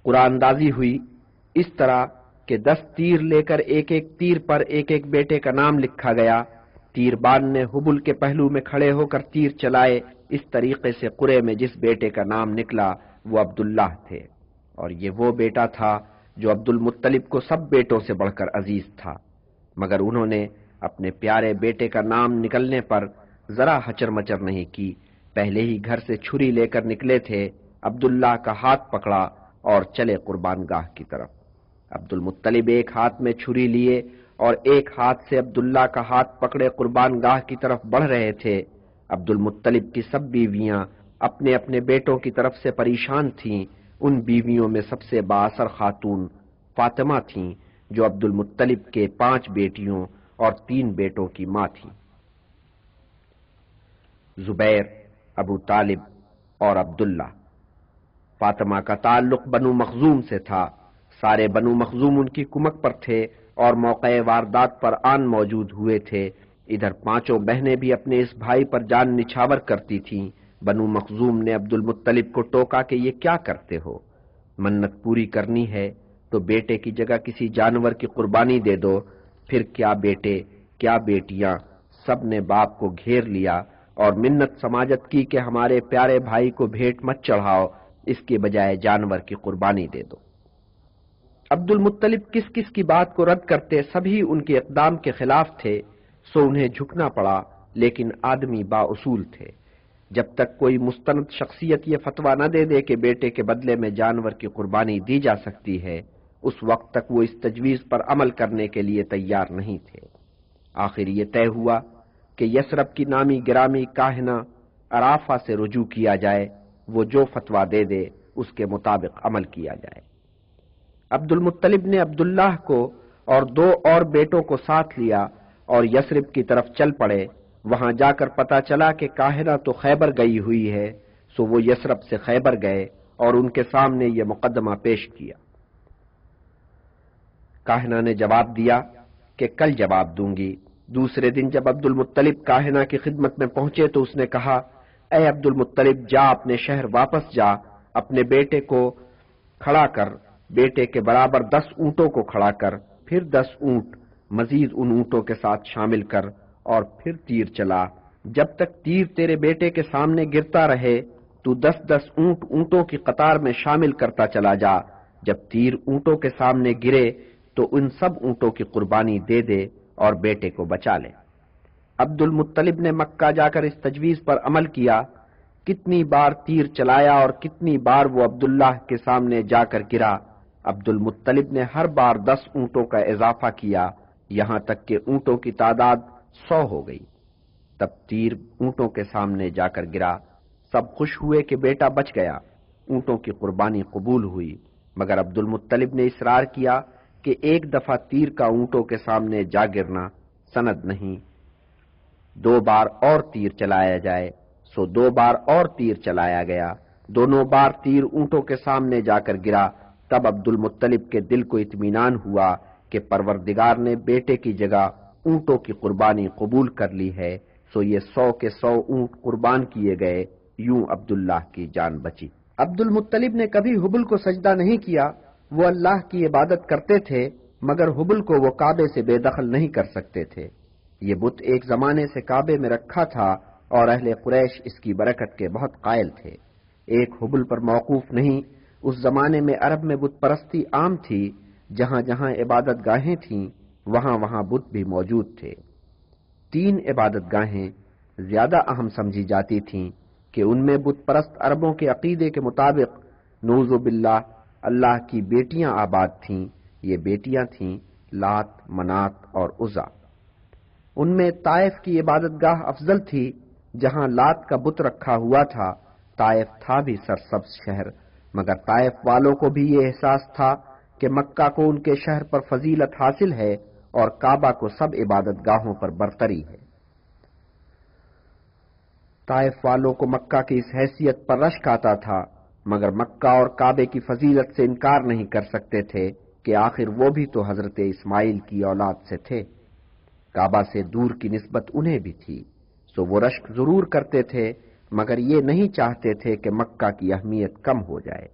قرآن اندازی ہوئی اس طرح کہ 10 تیر لے کر ایک ایک تیر پر ایک ایک بیٹے کا نام لکھا گیا۔ تیر بان نے حبل کے پہلو میں کھڑے ہو کر تیر چلائے۔ اس طریقے سے قرے میں جس بیٹے کا نام نکلا وہ عبداللہ تھے، اور یہ وہ بیٹا تھا جو عبد المطلب کو سب بیٹوں سے بڑھ کر عزیز تھا، مگر انہوں نے اپنے پیارے بیٹے کا نام نکلنے پر ذرا ہچر مچر نہیں کی۔ پہلے ہی گھر سے چھری لے کر نکلے تھے، عبداللہ کا ہاتھ پکڑا اور چلے قربان گاہ کی طرف۔ عبد المطلب ایک ہاتھ میں چھری لیے اور ایک ہاتھ سے عبداللہ کا ہاتھ پکڑے قربان گاہ کی طرف بڑھ رہے تھے۔ عبد المطلب کی سب بیویاں اپنے اپنے بیٹوں کی طرف سے پریشان تھیں۔ ان بیویوں میں سب سے بااثر خاتون فاطمہ تھیں، جو عبد المطلب کے 5 بیٹیوں اور 3 بیٹوں کی ماں تھی۔ زبیر، ابو طالب اور عبداللہ۔ فاطمہ کا تعلق بنو مخزوم سے تھا۔ سارے بنو مخزوم ان کی کمک پر تھے اور موقع واردات پر آن موجود ہوئے تھے۔ ادھر 5 بہنیں بھی اپنے اس بھائی پر جان نچھاور کرتی تھیں۔ بنو مخزوم نے عبد المطلب کو ٹوکا کہ یہ کیا کرتے ہو؟ منت پوری کرنی ہے تو بیٹے کی جگہ کسی جانور کی قربانی دے دو۔ پھر کیا بیٹے کیا بیٹیاں، سب نے باپ کو گھیر لیا اور منت سماجت کی کہ ہمارے پیارے بھائی کو بھیٹ مت چڑھاؤ، اس کے بجائے جانور کی قربانی دے دو۔ عبد المطلب کس کس کی بات کو رد کرتے، سبھی ان کے اقدام کے خلاف تھے، سو انہیں جھکنا پڑا، لیکن آدمی با اصول تھے۔ جب تک کوئی مستند شخصیت یہ فتویٰ نہ دے دے کہ بیٹے کے بدلے میں جانور کی قربانی دی جا سکتی ہے، اس وقت تک وہ اس تجویز پر عمل کرنے کے لیے تیار نہیں تھے۔ آخر یہ طے ہوا کہ یثرب کی نامی گرامی کاہنہ عرافہ سے رجوع کیا جائے، وہ جو فتویٰ دے دے اس کے مطابق عمل کیا جائے۔ عبد المطلب نے عبداللہ کو اور 2 اور بیٹوں کو ساتھ لیا اور یثرب کی طرف چل پڑے۔ وہاں جا کر پتا چلا کہ کاہنہ تو خیبر گئی ہوئی ہے، سو وہ یثرب سے خیبر گئے اور ان کے سامنے یہ مقدمہ پیش کیا۔ کاہنہ نے جواب دیا کہ کل جواب دوں گی۔ دوسرے دن جب عبد المطلب کاہنہ کی خدمت میں پہنچے تو اس نے کہا، اے عبد المطلب، جا اپنے شہر واپس جا، اپنے بیٹے کو کھڑا کر، بیٹے کے برابر 10 اونٹوں کو کھڑا کر، پھر 10 اونٹ مزید ان اونٹوں کے ساتھ شامل کر، اور پھر تیر چلا۔ جب تک تیر تیرے بیٹے کے سامنے گرتا رہے تو 10 اونٹوں کی قطار میں شامل کرتا چلا جا۔ جب تیر اونٹوں کے سامنے گرے تو ان سب اونٹوں کی قربانی دے دے اور بیٹے کو بچا لے۔ عبد المطلب نے مکہ جا کر اس تجویز پر عمل کیا۔ کتنی بار تیر چلایا اور کتنی بار وہ عبداللہ کے سامنے جا کر گرا۔ عبد المطلب نے ہر بار 10 اونٹوں کا اضافہ کیا، یہاں تک کہ اونٹوں کی تعداد 100 ہو گئی۔ تب تیر اونٹوں کے سامنے جا کر گرا۔ سب خوش ہوئے کہ بیٹا بچ گیا۔ اونٹوں کی قربانی قبول ہوئی، مگر عبد المطلب نے اصرار کیا کہ ایک دفعہ تیر کا اونٹوں کے سامنے جا گرنا سند نہیں، 2 بار اور تیر چلایا جائے۔ سو 2 بار اور تیر چلایا گیا، دونوں بار تیر اونٹوں کے سامنے جا کر گرا۔ تب عبد المطلب کے دل کو اطمینان ہوا کہ پروردگار نے بیٹے کی جگہ اونٹوں کی قربانی قبول کر لی ہے، سو یہ 100 کے 100 اونٹ قربان کیے گئے۔ یوں عبداللہ کی جان بچی۔ عبد المطلب نے کبھی حبل کو سجدہ نہیں کیا۔ وہ اللہ کی عبادت کرتے تھے، مگر حبل کو وہ کعبے سے بے دخل نہیں کر سکتے تھے۔ یہ بت ایک زمانے سے کعبے میں رکھا تھا اور اہل قریش اس کی برکت کے بہت قائل تھے۔ ایک حبل پر موقوف نہیں، اس زمانے میں عرب میں بت پرستی عام تھی۔ جہاں جہاں عبادت گاہیں تھیں وہاں وہاں بت بھی موجود تھے۔ 3 عبادت گاہیں زیادہ اہم سمجھی جاتی تھیں کہ ان میں بت پرست عربوں کے عقیدے کے مطابق نعوذ باللہ اللہ کی بیٹیاں آباد تھیں۔ یہ بیٹیاں تھیں لات، منات اور عزا۔ ان میں طائف کی عبادت گاہ افضل تھی، جہاں لات کا بت رکھا ہوا تھا۔ طائف تھا بھی سرسبز شہر، مگر طائف والوں کو بھی یہ احساس تھا کہ مکہ کو ان کے شہر پر فضیلت حاصل ہے اور کعبہ کو سب عبادت گاہوں پر برتری ہے۔ طائف والوں کو مکہ کی اس حیثیت پر رشک آتا تھا، مگر مکہ اور کعبے کی فضیلت سے انکار نہیں کر سکتے تھے کہ آخر وہ بھی تو حضرت اسماعیل کی اولاد سے تھے۔ کعبہ سے دور کی نسبت انہیں بھی تھی، سو وہ رشک ضرور کرتے تھے، مگر یہ نہیں چاہتے تھے کہ مکہ کی اہمیت کم ہو جائے۔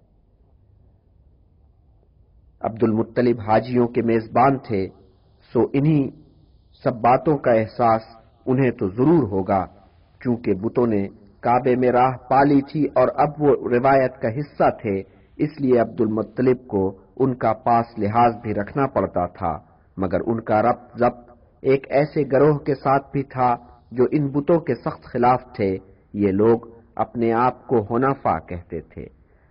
عبد المطلب حاجیوں کے میزبان تھے، سو انہی سب باتوں کا احساس انہیں تو ضرور ہوگا، چونکہ بتوں نے کعبے میں راہ پالی تھی اور اب وہ روایت کا حصہ تھے، اس لیے عبد المطلب کو ان کا پاس لحاظ بھی رکھنا پڑتا تھا، مگر ان کا ربط ضبط ایک ایسے گروہ کے ساتھ بھی تھا جو ان بتوں کے سخت خلاف تھے۔ یہ لوگ اپنے آپ کو حنفاء کہتے تھے،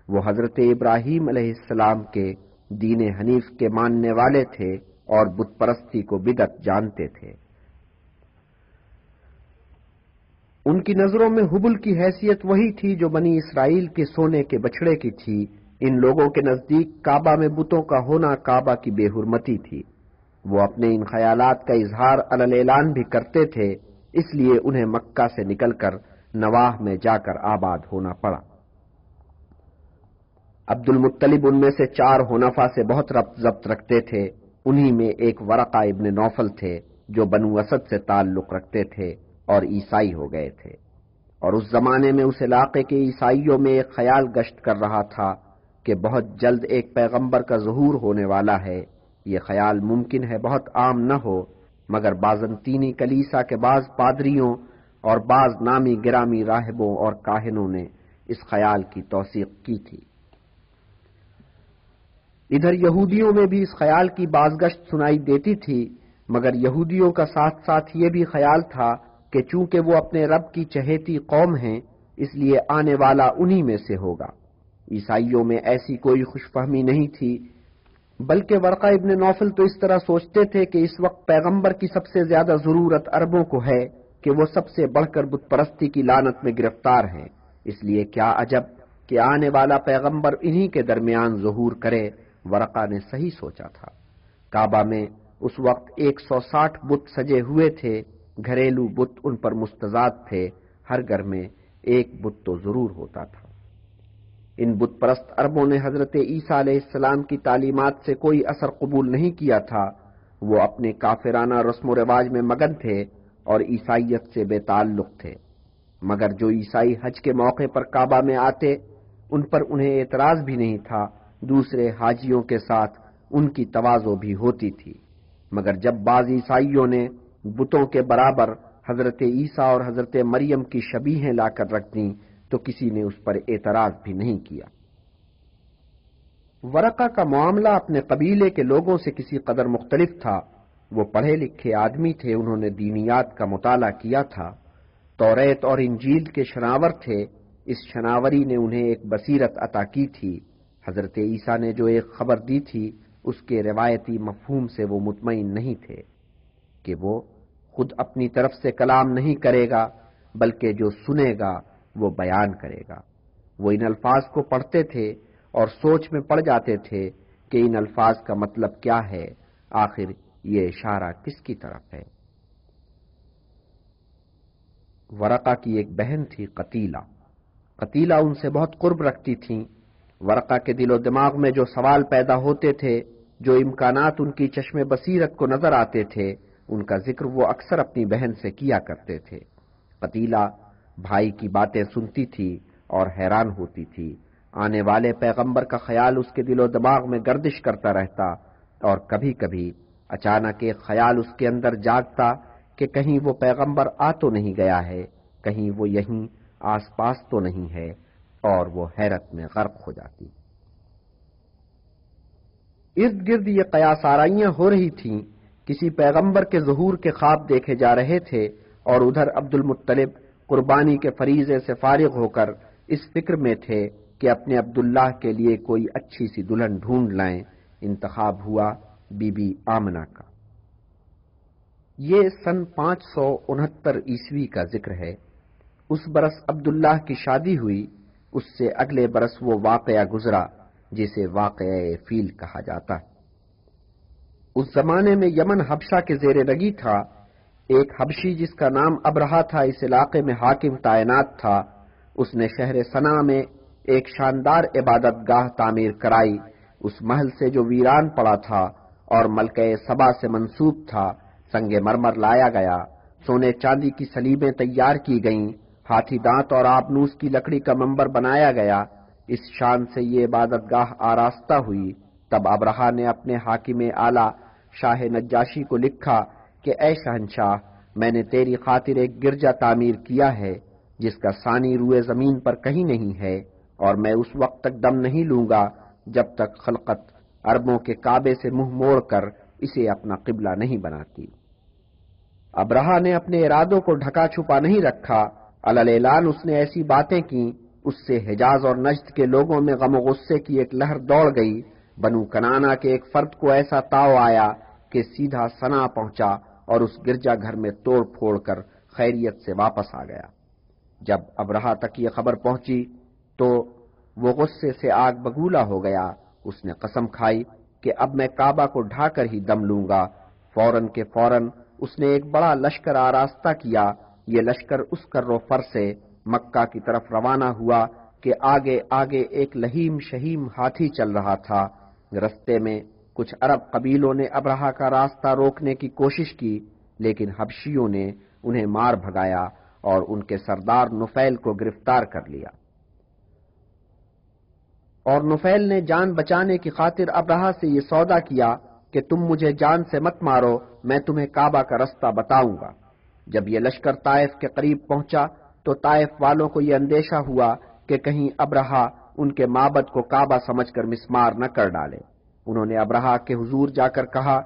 وہ حضرت ابراہیم علیہ السلام کے دین حنیف کے ماننے والے تھے اور بت پرستی کو بدعت جانتے تھے۔ ان کی نظروں میں حبل کی حیثیت وہی تھی جو بنی اسرائیل کے سونے کے بچھڑے کی تھی۔ ان لوگوں کے نزدیک کعبہ میں بتوں کا ہونا کعبہ کی بے حرمتی تھی۔ وہ اپنے ان خیالات کا اظہار علی اعلان بھی کرتے تھے، اس لیے انہیں مکہ سے نکل کر نواح میں جا کر آباد ہونا پڑا۔ عبد المطلب ان میں سے 4 حنفاء سے بہت ربط ضبط رکھتے تھے، انہی میں ایک ورقہ ابن نوفل تھے جو بنو اسد سے تعلق رکھتے تھے اور عیسائی ہو گئے تھے، اور اس زمانے میں اس علاقے کے عیسائیوں میں ایک خیال گشت کر رہا تھا کہ بہت جلد ایک پیغمبر کا ظہور ہونے والا ہے۔ یہ خیال ممکن ہے بہت عام نہ ہو، مگر بازنطینی کلیسا کے بعض پادریوں اور بعض نامی گرامی راہبوں اور کاہنوں نے اس خیال کی توثیق کی تھی۔ ادھر یہودیوں میں بھی اس خیال کی بازگشت سنائی دیتی تھی، مگر یہودیوں کا ساتھ ساتھ یہ بھی خیال تھا کہ چونکہ وہ اپنے رب کی چہیتی قوم ہیں، اس لیے آنے والا انہی میں سے ہوگا۔ عیسائیوں میں ایسی کوئی خوش فہمی نہیں تھی، بلکہ ورقہ ابن نوفل تو اس طرح سوچتے تھے کہ اس وقت پیغمبر کی سب سے زیادہ ضرورت عربوں کو ہے کہ وہ سب سے بڑھ کر بت پرستی کی لعنت میں گرفتار ہیں، اس لیے کیا عجب کہ آنے والا پیغمبر انہی کے درمیان ظہور کرے۔ ورقہ نے صحیح سوچا تھا۔ کعبہ میں اس وقت 160 بت سجے ہوئے تھے، گھریلو بت ان پر مستضاد تھے، ہر گھر میں ایک بت تو ضرور ہوتا تھا۔ ان بت پرست عربوں نے حضرت عیسیٰ علیہ السلام کی تعلیمات سے کوئی اثر قبول نہیں کیا تھا، وہ اپنے کافرانہ رسم و رواج میں مگن تھے اور عیسائیت سے بے تعلق تھے، مگر جو عیسائی حج کے موقع پر کعبہ میں آتے ان پر انہیں اعتراض بھی نہیں تھا، دوسرے حاجیوں کے ساتھ ان کی تواضع بھی ہوتی تھی، مگر جب بعض عیسائیوں نے بتوں کے برابر حضرت عیسیٰ اور حضرت مریم کی شبیہیں لا کر رکھ دیں تو کسی نے اس پر اعتراض بھی نہیں کیا۔ ورقہ کا معاملہ اپنے قبیلے کے لوگوں سے کسی قدر مختلف تھا، وہ پڑھے لکھے آدمی تھے، انہوں نے دینیات کا مطالعہ کیا تھا، توریت اور انجیل کے شناور تھے، اس شناوری نے انہیں ایک بصیرت عطا کی تھی۔ حضرت عیسیٰ نے جو ایک خبر دی تھی اس کے روایتی مفہوم سے وہ مطمئن نہیں تھے کہ وہ خود اپنی طرف سے کلام نہیں کرے گا، بلکہ جو سنے گا وہ بیان کرے گا۔ وہ ان الفاظ کو پڑھتے تھے اور سوچ میں پڑ جاتے تھے کہ ان الفاظ کا مطلب کیا ہے، آخر یہ اشارہ کس کی طرف ہے۔ ورقہ کی ایک بہن تھی قتیلہ، قتیلہ ان سے بہت قرب رکھتی تھیں۔ ورقہ کے دل و دماغ میں جو سوال پیدا ہوتے تھے، جو امکانات ان کی چشم بصیرت کو نظر آتے تھے، ان کا ذکر وہ اکثر اپنی بہن سے کیا کرتے تھے۔ قتیلہ بھائی کی باتیں سنتی تھی اور حیران ہوتی تھی، آنے والے پیغمبر کا خیال اس کے دل و دماغ میں گردش کرتا رہتا، اور کبھی کبھی اچانک ایک خیال اس کے اندر جاگتا کہ کہیں وہ پیغمبر آ تو نہیں گیا ہے، کہیں وہ یہیں آس پاس تو نہیں ہے، اور وہ حیرت میں غرق ہو جاتی۔ ارد گرد یہ قیاس آرائیاں ہو رہی تھیں، کسی پیغمبر کے ظہور کے خواب دیکھے جا رہے تھے، اور ادھر عبد المطلب قربانی کے فریضے سے فارغ ہو کر اس فکر میں تھے کہ اپنے عبداللہ کے لیے کوئی اچھی سی دلہن ڈھونڈ لائیں۔ انتخاب ہوا بی بی آمنہ کا۔ یہ سن 569 عیسوی کا ذکر ہے۔ اس برس عبداللہ کی شادی ہوئی، اس سے اگلے برس وہ واقعہ گزرا جسے واقعہ فیل کہا جاتا ہے۔ اس زمانے میں یمن حبشہ کے زیر رگی تھا۔ ایک حبشی جس کا نام ابرہا تھا اس علاقے میں حاکم تعینات تھا۔ اس نے شہر صنعا میں ایک شاندار عبادت گاہ تعمیر کرائی۔ اس محل سے جو ویران پڑا تھا اور ملکہ سبا سے منسوب تھا سنگ مرمر لایا گیا، سونے چاندی کی سلیبیں تیار کی گئیں، ہاتھی دانت اور آبنوس کی لکڑی کا منبر بنایا گیا۔ اس شان سے یہ عبادت گاہ آراستہ ہوئی۔ تب ابرہا نے اپنے حاکم اعلیٰ شاہ نجاشی کو لکھا کہ اے شہنشاہ، میں نے تیری خاطر ایک گرجا تعمیر کیا ہے جس کا ثانی روئے زمین پر کہیں نہیں ہے، اور میں اس وقت تک دم نہیں لوں گا جب تک خلقت عربوں کے کعبے سے منہ موڑ کر اسے اپنا قبلہ نہیں بناتی۔ ابرہا نے اپنے ارادوں کو ڈھکا چھپا نہیں رکھا، علل اعلان اس نے ایسی باتیں کی، اس سے حجاز اور نجد کے لوگوں میں غم و غصے کی ایک لہر دوڑ گئی۔ بنو کنانا کے ایک فرد کو ایسا تاؤ آیا کہ سیدھا صنعا پہنچا اور اس گرجا گھر میں توڑ پھوڑ کر خیریت سے واپس آ گیا۔ جب ابرہا تک یہ خبر پہنچی تو وہ غصے سے آگ بگولا ہو گیا۔ اس نے قسم کھائی کہ اب میں کعبہ کو ڈھا کر ہی دم لوں گا۔ فوراً کے فوراً اس نے ایک بڑا لشکر آراستہ کیا۔ یہ لشکر اس کر و فر سے مکہ کی طرف روانہ ہوا کہ آگے آگے ایک لہیم شہیم ہاتھی چل رہا تھا۔ رستے میں کچھ عرب قبیلوں نے ابرہا کا راستہ روکنے کی کوشش کی، لیکن حبشیوں نے انہیں مار بھگایا اور ان کے سردار نفیل کو گرفتار کر لیا۔ اور نفیل نے جان بچانے کی خاطر ابرہا سے یہ سودا کیا کہ تم مجھے جان سے مت مارو، میں تمہیں کعبہ کا رستہ بتاؤں گا۔ جب یہ لشکر طائف کے قریب پہنچا تو طائف والوں کو یہ اندیشہ ہوا کہ کہیں ابرہا ان کے معبد کو کعبہ سمجھ کر مسمار نہ کر ڈالے۔ انہوں نے ابرہا کے حضور جا کر کہا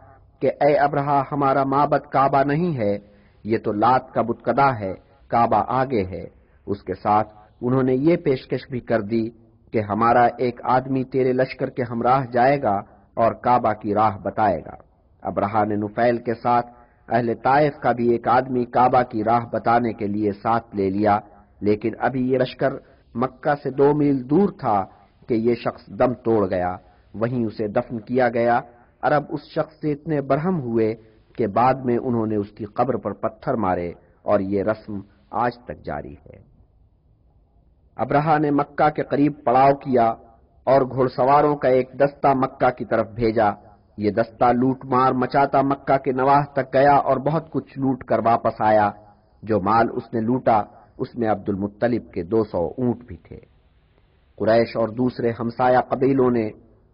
کہ اے ابرہا، ہمارا معبد کعبہ نہیں ہے، یہ تو لات کا بتکدہ ہے، کعبہ آگے ہے۔ اس کے ساتھ انہوں نے یہ پیشکش بھی کر دی کہ ہمارا ایک آدمی تیرے لشکر کے ہمراہ جائے گا اور کعبہ کی راہ بتائے گا۔ ابرہا نے نفیل کے ساتھ اہل طائف کا بھی ایک آدمی کعبہ کی راہ بتانے کے لیے ساتھ لے لیا، لیکن ابھی یہ لشکر مکہ سے 2 میل دور تھا کہ یہ شخص دم توڑ گیا، وہیں اسے دفن کیا گیا۔ عرب اس شخص سے اتنے برہم ہوئے کہ بعد میں انہوں نے اس کی قبر پر پتھر مارے، اور یہ رسم آج تک جاری ہے۔ ابرہا نے مکہ کے قریب پڑاؤ کیا اور گھڑ سواروں کا ایک دستہ مکہ کی طرف بھیجا۔ یہ دستہ لوٹ مار مچاتا مکہ کے نواح تک گیا اور بہت کچھ لوٹ کر واپس آیا۔ جو مال اس نے لوٹا اس میں عبد المطلب کے 200 اونٹ بھی تھے۔ قریش اور دوسرے ہمسایہ قبیلوں نے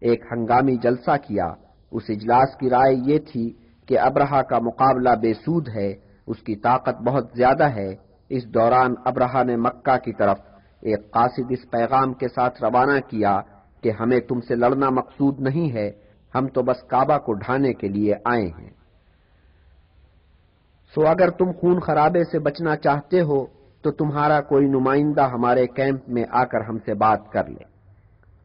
ایک ہنگامی جلسہ کیا۔ اس اجلاس کی رائے یہ تھی کہ ابرہا کا مقابلہ بے سود ہے، اس کی طاقت بہت زیادہ ہے۔ اس دوران ابرہا نے مکہ کی طرف ایک قاصد اس پیغام کے ساتھ روانہ کیا کہ ہمیں تم سے لڑنا مقصود نہیں ہے، ہم تو بس کعبہ کو ڈھانے کے لیے آئے ہیں۔ سو اگر تم خون خرابے سے بچنا چاہتے ہو تو تمہارا کوئی نمائندہ ہمارے کیمپ میں آ کر ہم سے بات کر لے۔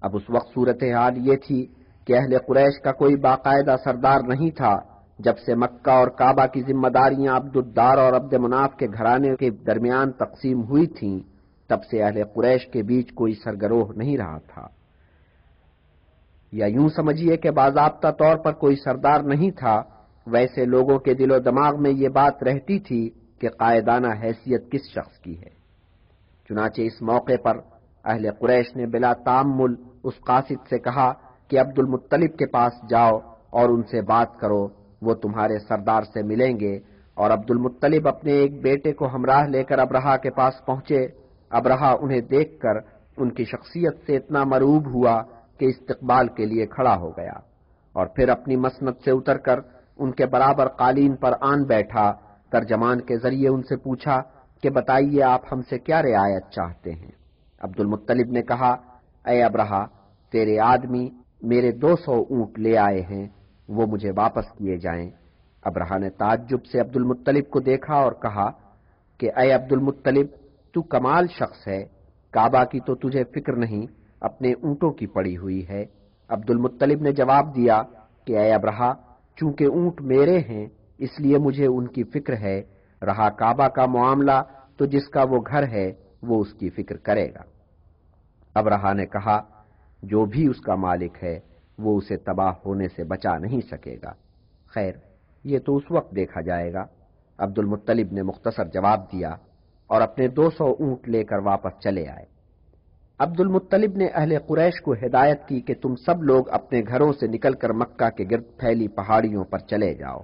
اب اس وقت صورتحال یہ تھی کہ اہل قریش کا کوئی باقاعدہ سردار نہیں تھا۔ جب سے مکہ اور کعبہ کی ذمہ داریاں عبد الدار اور عبد مناف کے گھرانے کے درمیان تقسیم ہوئی تھیں، تب سے اہل قریش کے بیچ کوئی سرگروہ نہیں رہا تھا، یا یوں سمجھیے کہ باضابطہ طور پر کوئی سردار نہیں تھا۔ ویسے لوگوں کے دل و دماغ میں یہ بات رہتی تھی کہ قائدانہ حیثیت کس شخص کی ہے۔ چنانچہ اس موقع پر اہل قریش نے بلا تامل اس قاصد سے کہا کہ عبد المطلب کے پاس جاؤ اور ان سے بات کرو، وہ تمہارے سردار سے ملیں گے۔ اور عبد المطلب اپنے ایک بیٹے کو ہمراہ لے کر ابرہا کے پاس پہنچے۔ ابرہا انہیں دیکھ کر ان کی شخصیت سے اتنا مرعوب ہوا کہ استقبال کے لیے کھڑا ہو گیا، اور پھر اپنی مسند سے اتر کر ان کے برابر قالین پر آن بیٹھا۔ ترجمان کے ذریعے ان سے پوچھا کہ بتائیے آپ ہم سے کیا رعایت چاہتے ہیں؟ عبد المطلب نے کہا، اے ابرہا، تیرے آدمی میرے 200 اونٹ لے آئے ہیں، وہ مجھے واپس کیے جائیں۔ ابرہا نے تعجب سے عبد المطلب کو دیکھا اور کہا کہ اے عبد المطلب، تو کمال شخص ہے، کعبہ کی تو تجھے فکر نہیں، اپنے اونٹوں کی پڑی ہوئی ہے۔ عبد المطلب نے جواب دیا کہ اے ابرہا، چونکہ اونٹ میرے ہیں اس لیے مجھے ان کی فکر ہے، رہا کعبہ کا معاملہ تو جس کا وہ گھر ہے وہ اس کی فکر کرے گا۔ ابرہا نے کہا جو بھی اس کا مالک ہے وہ اسے تباہ ہونے سے بچا نہیں سکے گا۔ خیر یہ تو اس وقت دیکھا جائے گا۔ عبد المطلب نے مختصر جواب دیا اور اپنے 200 اونٹ لے کر واپس چلے آئے۔ عبد المطلب نے اہل قریش کو ہدایت کی کہ تم سب لوگ اپنے گھروں سے نکل کر مکہ کے گرد پھیلی پہاڑیوں پر چلے جاؤ۔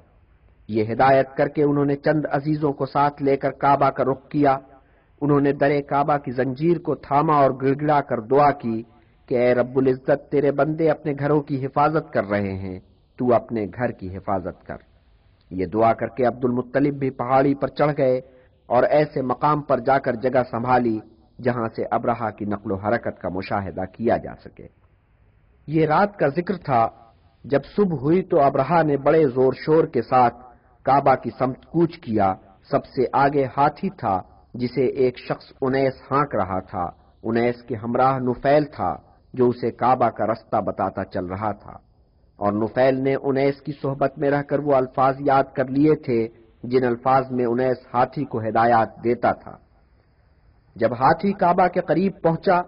یہ ہدایت کر کے انہوں نے چند عزیزوں کو ساتھ لے کر کعبہ کا رخ کیا۔ انہوں نے در کعبہ کی زنجیر کو تھاما اور گڑ گڑا کر دعا کی کہ اے رب العزت، تیرے بندے اپنے گھروں کی حفاظت کر رہے ہیں، تو اپنے گھر کی حفاظت کر۔ یہ دعا کر کے عبد المطلب بھی پہاڑی پر چڑھ گئے اور ایسے مقام پر جا کر جگہ سنبھالی جہاں سے ابرہا کی نقل و حرکت کا مشاہدہ کیا جا سکے۔ یہ رات کا ذکر تھا۔ جب صبح ہوئی تو ابرہا نے بڑے زور شور کے ساتھ کعبہ کی سمت کوچ کیا۔ سب سے آگے ہاتھی تھا جسے ایک شخص انیس ہانک رہا تھا۔ انیس کے ہمراہ نفیل تھا جو اسے کعبہ کا رستہ بتاتا چل رہا تھا، اور نفیل نے انیس کی صحبت میں رہ کر وہ الفاظ یاد کر لیے تھے جن الفاظ میں انیس ہاتھی کو ہدایات دیتا تھا۔ جب ہاتھی کعبہ کے قریب پہنچا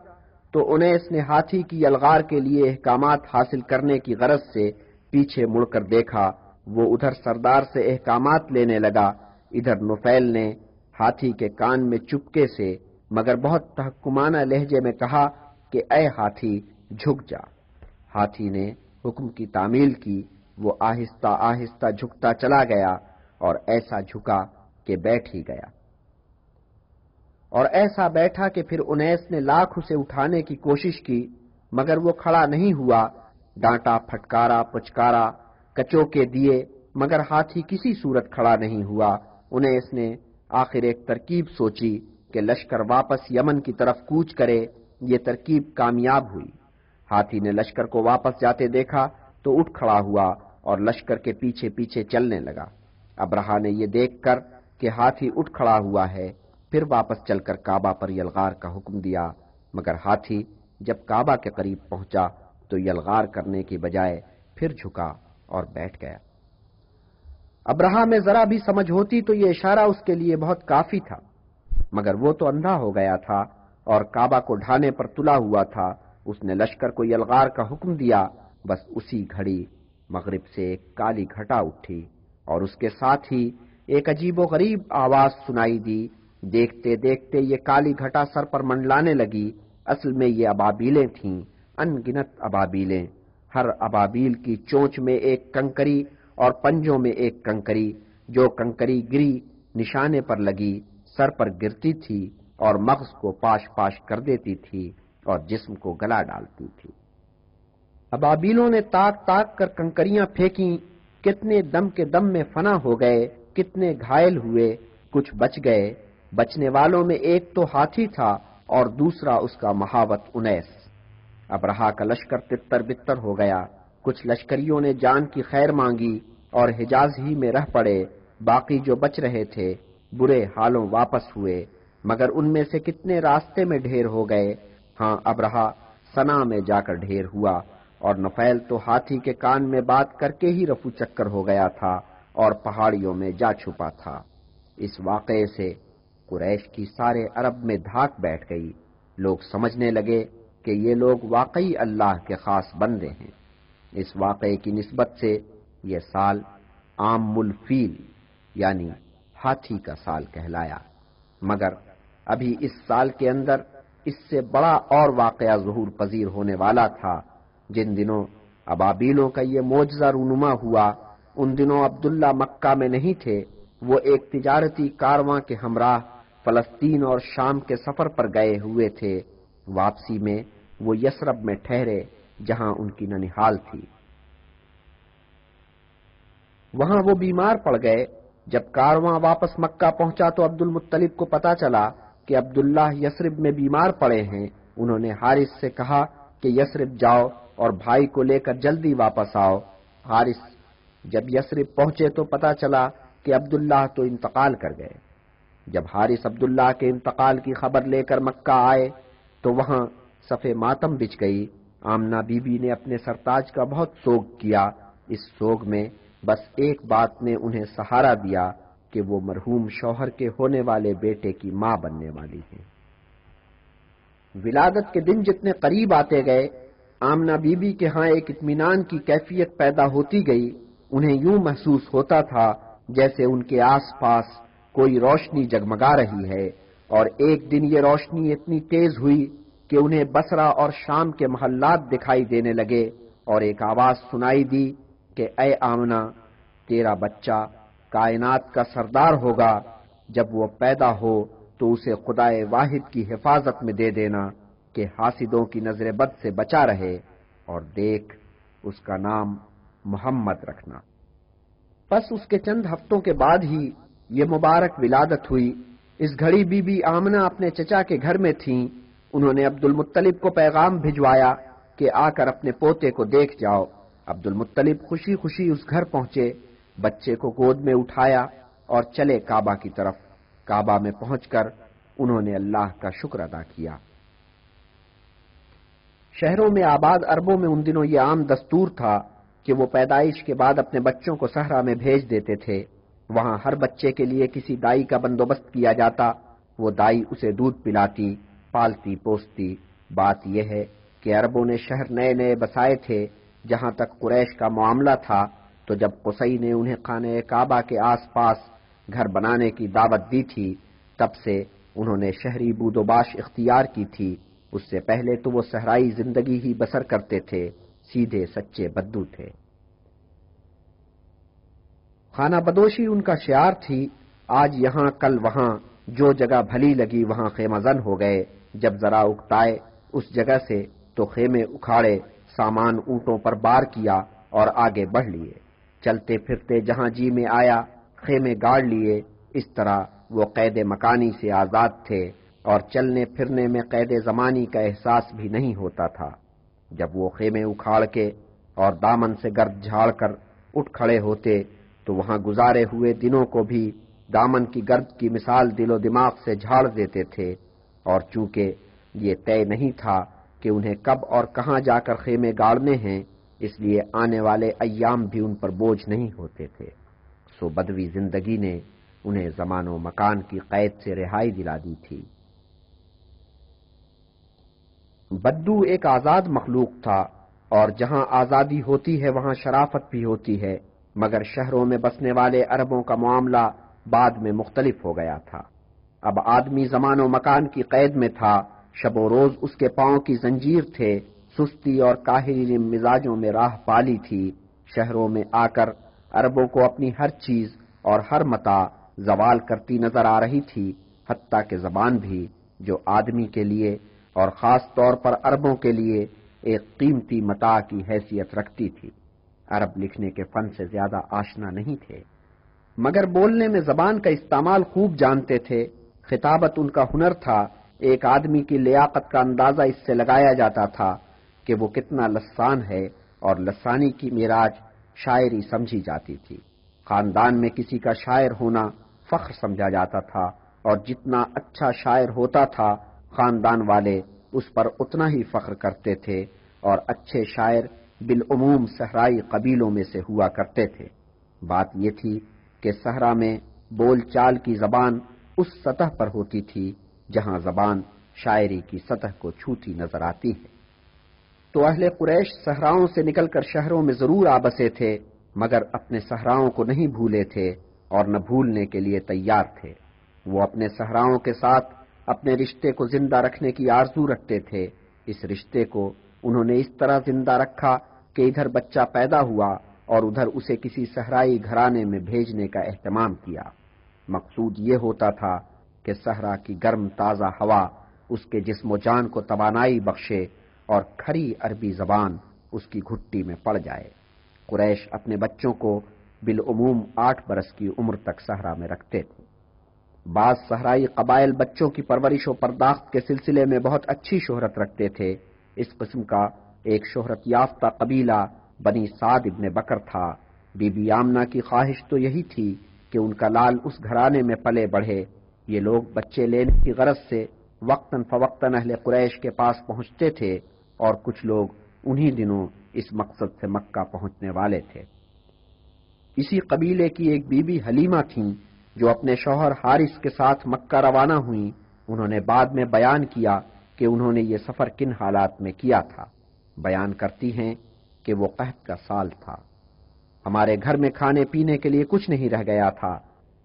تو انیس نے ہاتھی کی یلغار کے لیے احکامات حاصل کرنے کی غرض سے پیچھے مڑ کر دیکھا۔ وہ ادھر سردار سے احکامات لینے لگا، ادھر نفیل نے ہاتھی کے کان میں چپکے سے مگر بہت تحکمانہ لہجے میں کہا کہ اے ہاتھی جھک جا۔ ہاتھی نے حکم کی تعمیل کی۔ وہ آہستہ آہستہ جھکتا چلا گیا اور ایسا جھکا کہ بیٹھ ہی گیا، اور ایسا بیٹھا کہ پھر انیس نے لاکھ اسے اٹھانے کی کوشش کی مگر وہ کھڑا نہیں ہوا۔ ڈانٹا، پھٹکارا، پچکارا، کچوکے دیے مگر ہاتھی کسی صورت کھڑا نہیں ہوا۔ انیس نے آخر ایک ترکیب سوچی کہ لشکر واپس یمن کی طرف کوچ کرے۔ یہ ترکیب کامیاب ہوئی۔ ہاتھی نے لشکر کو واپس جاتے دیکھا تو اٹھ کھڑا ہوا اور لشکر کے پیچھے پیچھے چلنے لگا۔ ابرہا نے یہ دیکھ کر کہ ہاتھی اٹھ کھڑا ہوا ہے پھر واپس چل کر کعبہ پر یلغار کا حکم دیا، مگر ہاتھی جب کعبہ کے قریب پہنچا تو یلغار کرنے کی بجائے پھر جھکا اور بیٹھ گیا۔ ابرہا میں ذرا بھی سمجھ ہوتی تو یہ اشارہ اس کے لیے بہت کافی تھا، مگر وہ تو اندھا ہو گیا تھا اور کعبہ کو ڈھانے پر تلا ہوا تھا۔ اس نے لشکر کو یلغار کا حکم دیا۔ بس اسی گھڑی مغرب سے ایک کالی گھٹا اٹھی اور اس کے ساتھ ہی ایک عجیب و غریب آواز سنائی دی۔ دیکھتے دیکھتے یہ کالی گھٹا سر پر منڈلانے لگی۔ اصل میں یہ ابابیلیں تھیں، ان گنت ابابیلیں۔ ہر ابابیل کی چونچ میں ایک کنکری اور پنجوں میں ایک کنکری، جو کنکری گری نشانے پر لگی سر پر گرتی تھی اور مغز کو پاش پاش کر دیتی تھی اور جسم کو گلا ڈالتی تھی۔ ابابیلوں نے تاک تاک کر کنکریاں پھینکیں، کتنے دم کے دم میں فنا ہو گئے، کتنے گھائل ہوئے، کچھ بچ گئے۔ بچنے والوں میں ایک تو ہاتھی تھا اور دوسرا اس کا محاوت انیس۔ ابرہا کا لشکر تتر بتر ہو گیا۔ کچھ لشکریوں نے جان کی خیر مانگی اور حجاز ہی میں رہ پڑے۔ باقی جو بچ رہے تھے برے حالوں واپس ہوئے، مگر ان میں سے کتنے راستے میں ڈھیر ہو گئے۔ ہاں ابرہا سنا میں جا کر ڈھیر ہوا، اور نفیل تو ہاتھی کے کان میں بات کر کے ہی رفو چکر ہو گیا تھا اور پہاڑیوں میں جا چھپا تھا۔ اس واقعے سے قریش کی سارے عرب میں دھاک بیٹھ گئی۔ لوگ سمجھنے لگے کہ یہ لوگ واقعی اللہ کے خاص بندے ہیں۔ اس واقعے کی نسبت سے یہ سال عام الفیل یعنی ہاتھی کا سال کہلایا، مگر ابھی اس سال کے اندر اس سے بڑا اور واقعہ ظہور پذیر ہونے والا تھا۔ جن دنوں ابابیلوں کا یہ معجزہ رونما ہوا ان دنوں عبداللہ مکہ میں نہیں تھے۔ وہ ایک تجارتی کارواں کے ہمراہ فلسطین اور شام کے سفر پر گئے ہوئے تھے۔ واپسی میں وہ یثرب میں ٹھہرے جہاں ان کی ننھال تھی۔ وہاں وہ بیمار پڑ گئے۔ جب کارواں واپس مکہ پہنچا تو عبد المطلب کو پتا چلا کہ عبداللہ یثرب میں بیمار پڑے ہیں۔ انہوں نے حارث سے کہا کہ یثرب جاؤ اور بھائی کو لے کر جلدی واپس آؤ۔ حارث جب یثرب پہنچے تو پتا چلا کہ عبداللہ تو انتقال کر گئے۔ جب حارث عبداللہ کے انتقال کی خبر لے کر مکہ آئے تو وہاں صف ماتم بچھ گئی۔ آمنہ بی بی نے اپنے سرتاج کا بہت سوگ کیا۔ اس سوگ میں بس ایک بات نے انہیں سہارا دیا کہ وہ مرحوم شوہر کے ہونے والے بیٹے کی ماں بننے والی ہیں۔ ولادت کے دن جتنے قریب آتے گئے آمنہ بی بی کے ہاں ایک اطمینان کی کیفیت پیدا ہوتی گئی. انہیں یوں محسوس ہوتا تھا جیسے ان کے آس پاس کوئی روشنی جگمگا رہی ہے، اور ایک دن یہ روشنی اتنی تیز ہوئی کہ انہیں بصرہ اور شام کے محلات دکھائی دینے لگے، اور ایک آواز سنائی دی کہ اے آمنہ، تیرا بچہ کائنات کا سردار ہوگا، جب وہ پیدا ہو تو اسے خدائے واحد کی حفاظت میں دے دینا کہ حاسدوں کی نظر بد سے بچا رہے، اور دیکھ اس کا نام محمد رکھنا. پس اس کے چند ہفتوں کے بعد ہی یہ مبارک ولادت ہوئی. اس گھڑی بی بی آمنہ اپنے چچا کے گھر میں تھیں. انہوں نے عبد المطلب کو پیغام بھجوایا کہ آ کر اپنے پوتے کو دیکھ جاؤ. عبد المطلب خوشی خوشی اس گھر پہنچے، بچے کو گود میں اٹھایا اور چلے کعبہ کی طرف. کعبہ میں پہنچ کر انہوں نے اللہ کا شکر ادا کیا. شہروں میں آباد عربوں میں ان دنوں یہ عام دستور تھا کہ وہ پیدائش کے بعد اپنے بچوں کو صحرا میں بھیج دیتے تھے. وہاں ہر بچے کے لیے کسی دائی کا بندوبست کیا جاتا. وہ دائی اسے دودھ پلاتی، پالتی پوستی. بات یہ ہے کہ عربوں نے شہر نئے نئے بسائے تھے. جہاں تک قریش کا معاملہ تھا تو جب قصی نے انہیں خانہ کعبہ کے آس پاس گھر بنانے کی دعوت دی تھی تب سے انہوں نے شہری بود و باش اختیار کی تھی. اس سے پہلے تو وہ صحرائی زندگی ہی بسر کرتے تھے، سیدھے سچے بدو تھے. خانہ بدوشی ان کا شعار تھی. آج یہاں کل وہاں، جو جگہ بھلی لگی وہاں خیمہ زن ہو گئے. جب ذرا اکتائے اس جگہ سے تو خیمے اکھاڑے، سامان اونٹوں پر بار کیا اور آگے بڑھ لیے. چلتے پھرتے جہاں جی میں آیا خیمے گاڑ لیے. اس طرح وہ قید مکانی سے آزاد تھے اور چلنے پھرنے میں قید زمانی کا احساس بھی نہیں ہوتا تھا. جب وہ خیمے اکھاڑ کے اور دامن سے گرد جھاڑ کر اٹھ کھڑے ہوتے تو وہاں گزارے ہوئے دنوں کو بھی دامن کی گرد کی مثال دل و دماغ سے جھاڑ دیتے تھے. اور چونکہ یہ طے نہیں تھا کہ انہیں کب اور کہاں جا کر خیمے گاڑنے ہیں، اس لیے آنے والے ایام بھی ان پر بوجھ نہیں ہوتے تھے. سو بدوی زندگی نے انہیں زمان و مکان کی قید سے رہائی دلا دی تھی. بدو ایک آزاد مخلوق تھا، اور جہاں آزادی ہوتی ہے وہاں شرافت بھی ہوتی ہے. مگر شہروں میں بسنے والے عربوں کا معاملہ بعد میں مختلف ہو گیا تھا. اب آدمی زمان و مکان کی قید میں تھا. شب و روز اس کے پاؤں کی زنجیر تھے. سستی اور کاہلی مزاجوں میں راہ پالی تھی. شہروں میں آ کر عربوں کو اپنی ہر چیز اور ہر متاع زوال کرتی نظر آ رہی تھی، حتیٰ کہ زبان بھی، جو آدمی کے لیے اور خاص طور پر عربوں کے لیے ایک قیمتی متاع کی حیثیت رکھتی تھی. عرب لکھنے کے فن سے زیادہ آشنا نہیں تھے، مگر بولنے میں زبان کا استعمال خوب جانتے تھے. خطابت ان کا ہنر تھا. ایک آدمی کی لیاقت کا اندازہ اس سے لگایا جاتا تھا کہ وہ کتنا لسان ہے، اور لسانی کی معراج شاعری سمجھی جاتی تھی. خاندان میں کسی کا شاعر ہونا فخر سمجھا جاتا تھا، اور جتنا اچھا شاعر ہوتا تھا خاندان والے اس پر اتنا ہی فخر کرتے تھے. اور اچھے شاعر بالعموم صحرائی قبیلوں میں سے ہوا کرتے تھے. بات یہ تھی کہ صحرا میں بول چال کی زبان اس سطح پر ہوتی تھی جہاں زبان شاعری کی سطح کو چھوتی نظر آتی ہے. تو اہل قریش صحراؤں سے نکل کر شہروں میں ضرور آ بسے تھے، مگر اپنے صحراؤں کو نہیں بھولے تھے اور نہ بھولنے کے لیے تیار تھے. وہ اپنے صحراؤں کے ساتھ اپنے رشتے کو زندہ رکھنے کی آرزو رکھتے تھے. اس رشتے کو انہوں نے اس طرح زندہ رکھا کہ ادھر بچہ پیدا ہوا اور ادھر اسے کسی صحرائی گھرانے میں بھیجنے کا اہتمام کیا. مقصود یہ ہوتا تھا کہ صحرا کی گرم تازہ ہوا اس کے جسم و جان کو توانائی بخشے اور کھری عربی زبان اس کی گھٹی میں پڑ جائے. قریش اپنے بچوں کو بالعموم 8 برس کی عمر تک صحرا میں رکھتے تھے. بعض صحرائی قبائل بچوں کی پرورش و پرداخت کے سلسلے میں بہت اچھی شہرت رکھتے تھے. اس قسم کا ایک شہرت یافتہ قبیلہ بنی سعد ابن بکر تھا. بی بی آمنہ کی خواہش تو یہی تھی کہ ان کا لال اس گھرانے میں پلے بڑھے. یہ لوگ بچے لینے کی غرض سے وقتاً فوقتاً اہل قریش کے پاس پہنچتے تھے، اور کچھ لوگ انہی دنوں اس مقصد سے مکہ پہنچنے والے تھے. اسی قبیلے کی ایک بی بی حلیمہ تھیں جو اپنے شوہر حارث کے ساتھ مکہ روانہ ہوئیں. انہوں نے بعد میں بیان کیا کہ انہوں نے یہ سفر کن حالات میں کیا تھا۔ بیان کرتی ہیں کہ وہ قحط کا سال تھا، ہمارے گھر میں کھانے پینے کے لیے کچھ نہیں رہ گیا تھا۔